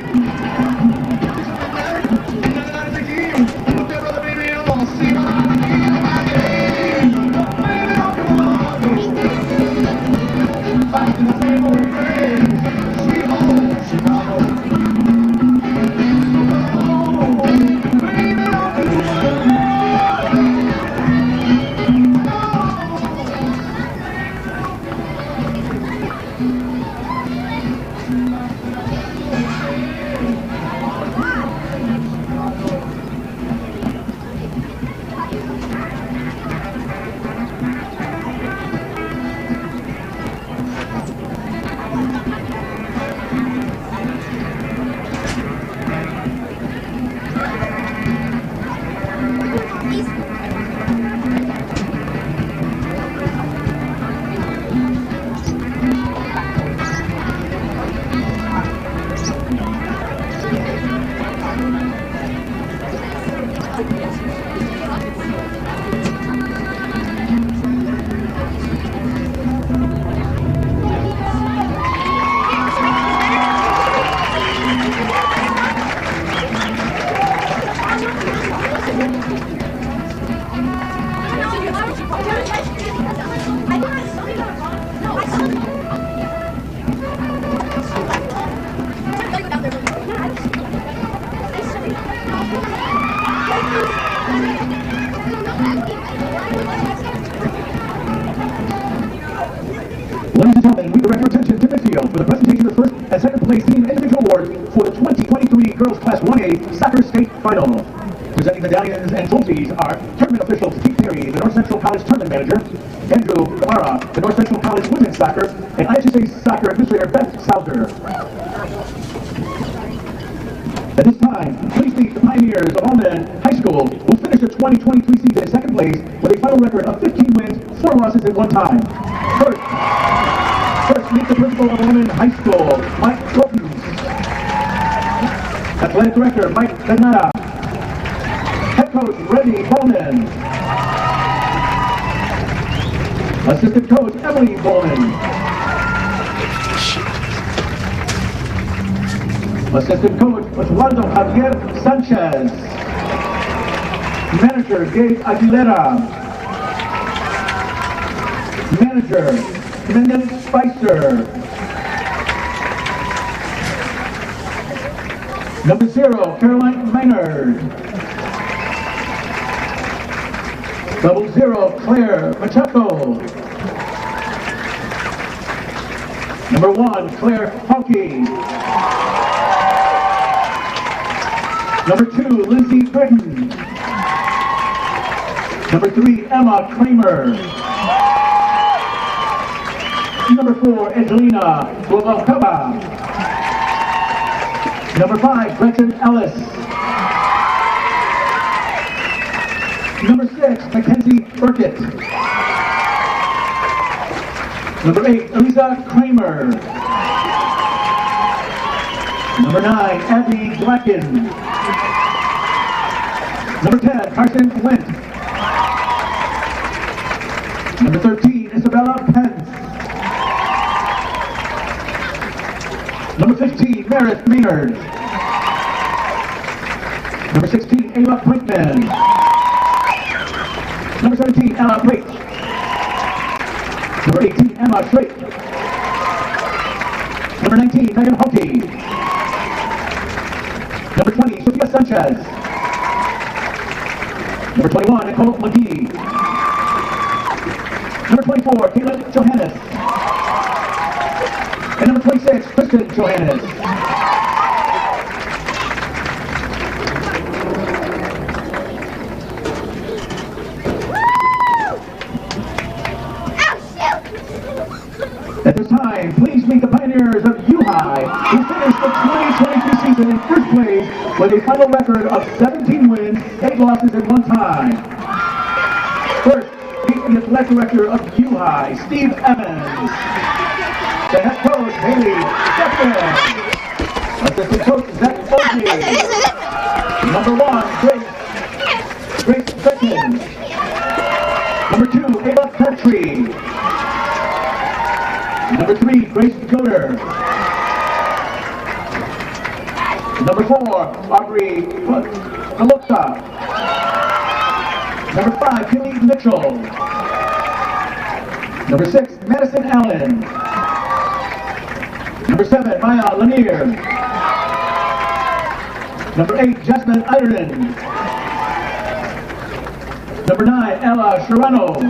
Ladies and gentlemen, we direct your attention to midfield for the presentation of the first and second place team individual award for the 2023 Girls Class 1A Soccer State Final. Presenting medallions and trophies are tournament officials Pete Perry, the North Central College Tournament Manager, Andrew Kamara, the North Central College Women's Soccer, and IHSA Soccer Administrator Beth Souser. At this time, please meet the Pioneers of Alleman High School, who finished the 2023 season in second place with a final record of 15 wins, 4 losses, and 1 tie. First, meet the principal of Alleman High School, Mike Wilkins. Athletic Director, Mike Benetta. Head Coach, Reddy Bowman. Assistant Coach, Emily Bowman. Assistant Coach, Osvaldo Javier Sanchez. Manager, Gabe Aguilera. Manager, Mendel Spicer. Number 0, Caroline Maynard. Double 0, Claire Machaco. Number 1, Claire Hawkey. Number 2, Lindsay Britton. Number 3, Emma Kramer. Number 4, Angelina Guavacaba. Number 5, Gretchen Ellis. Number 6, Mackenzie Burkett. Number 8, Elisa Kramer. Number 9, Abby Blacken. Number 10, Carson Went. Number 13, Isabella Pence. Number 15, Meredith Maynard. Number 16, Ava Quickman. Number 17, Ella Blake. Number 18, Emma Schrape. Number 19, Megan Hockey. Number 20, Sophia Sanchez. Number 21, Nicole McGee. Number 24, Caitlin Johannes. And number 26, Kristen Johannes. At this time, please meet the pioneers of U-High, who finished the 2022 season in first place with a final record of 17 wins, 8 losses, and 1 tie. First, meet the athletic director of U-High, Steve Evans. The head coach, Haley Stephen. Assistant coach, Zach Ogie. Number 1, Grace Beckman. Number 2, Ava Petrie. Number 3, Grace Goder. Number 4, Aubrey Kalukta. Number 5, Kelly Mitchell. Number 6, Madison Allen. Number 7, Maya Lanier. Number 8, Jasmine Ireton. Number 9, Ella Sherano.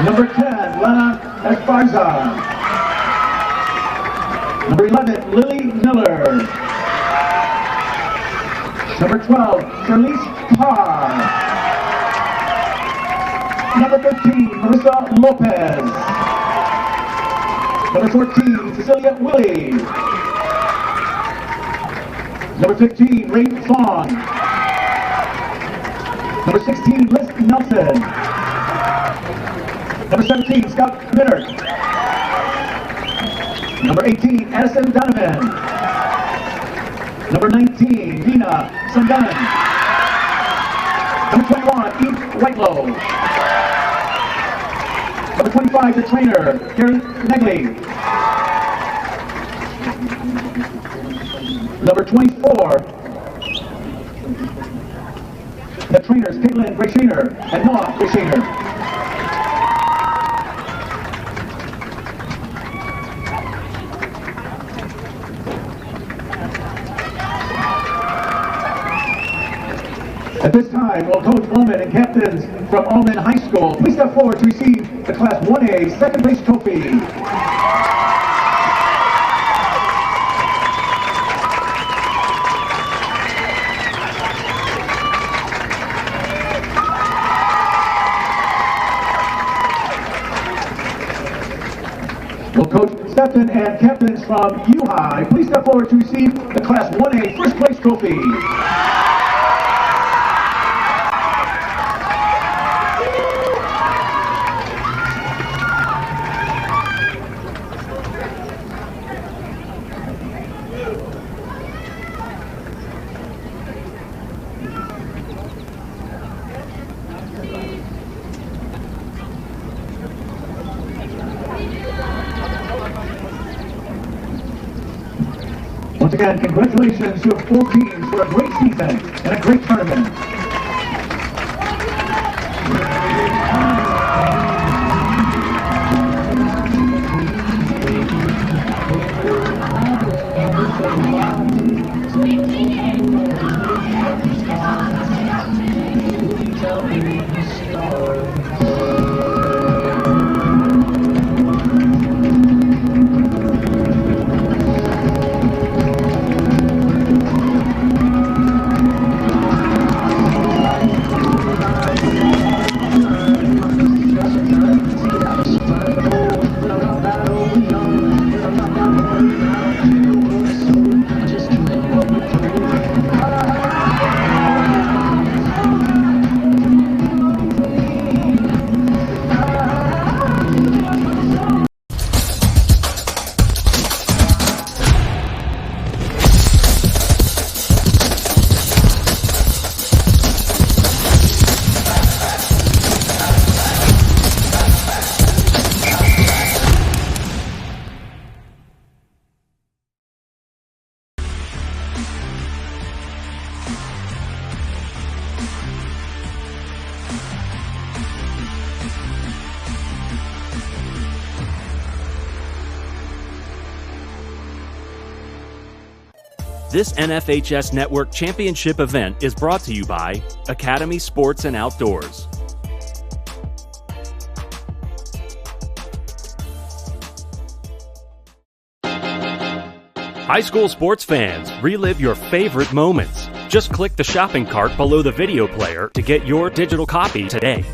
Number 10, Lana Esparza. Number 11, Lily Miller. Number 12, Charlize Parr. Number 13, Marissa Lopez. Number 14, Cecilia Willie. Number 15, Ray Fawn. Number 16, Liz Nelson. Number 17, Scott Minner. Number 18, Addison Donovan. Number 19, Nina Sundanan. Number 21, Eve Whitelow. Number 25, the trainer, Karen Negley. Number 24, the trainers, Caitlin Grayshaner and Noah Grayshaner. At this time, will Coach Alleman and captains from Alleman High School please step forward to receive the Class 1A second place trophy. Will Coach Stepton and captains from U-High please step forward to receive the Class 1A first place trophy. Once again, congratulations to 4 teams for a great season and a great tournament. This NFHS Network Championship event is brought to you by Academy Sports and Outdoors. High school sports fans, relive your favorite moments. Just click the shopping cart below the video player to get your digital copy today.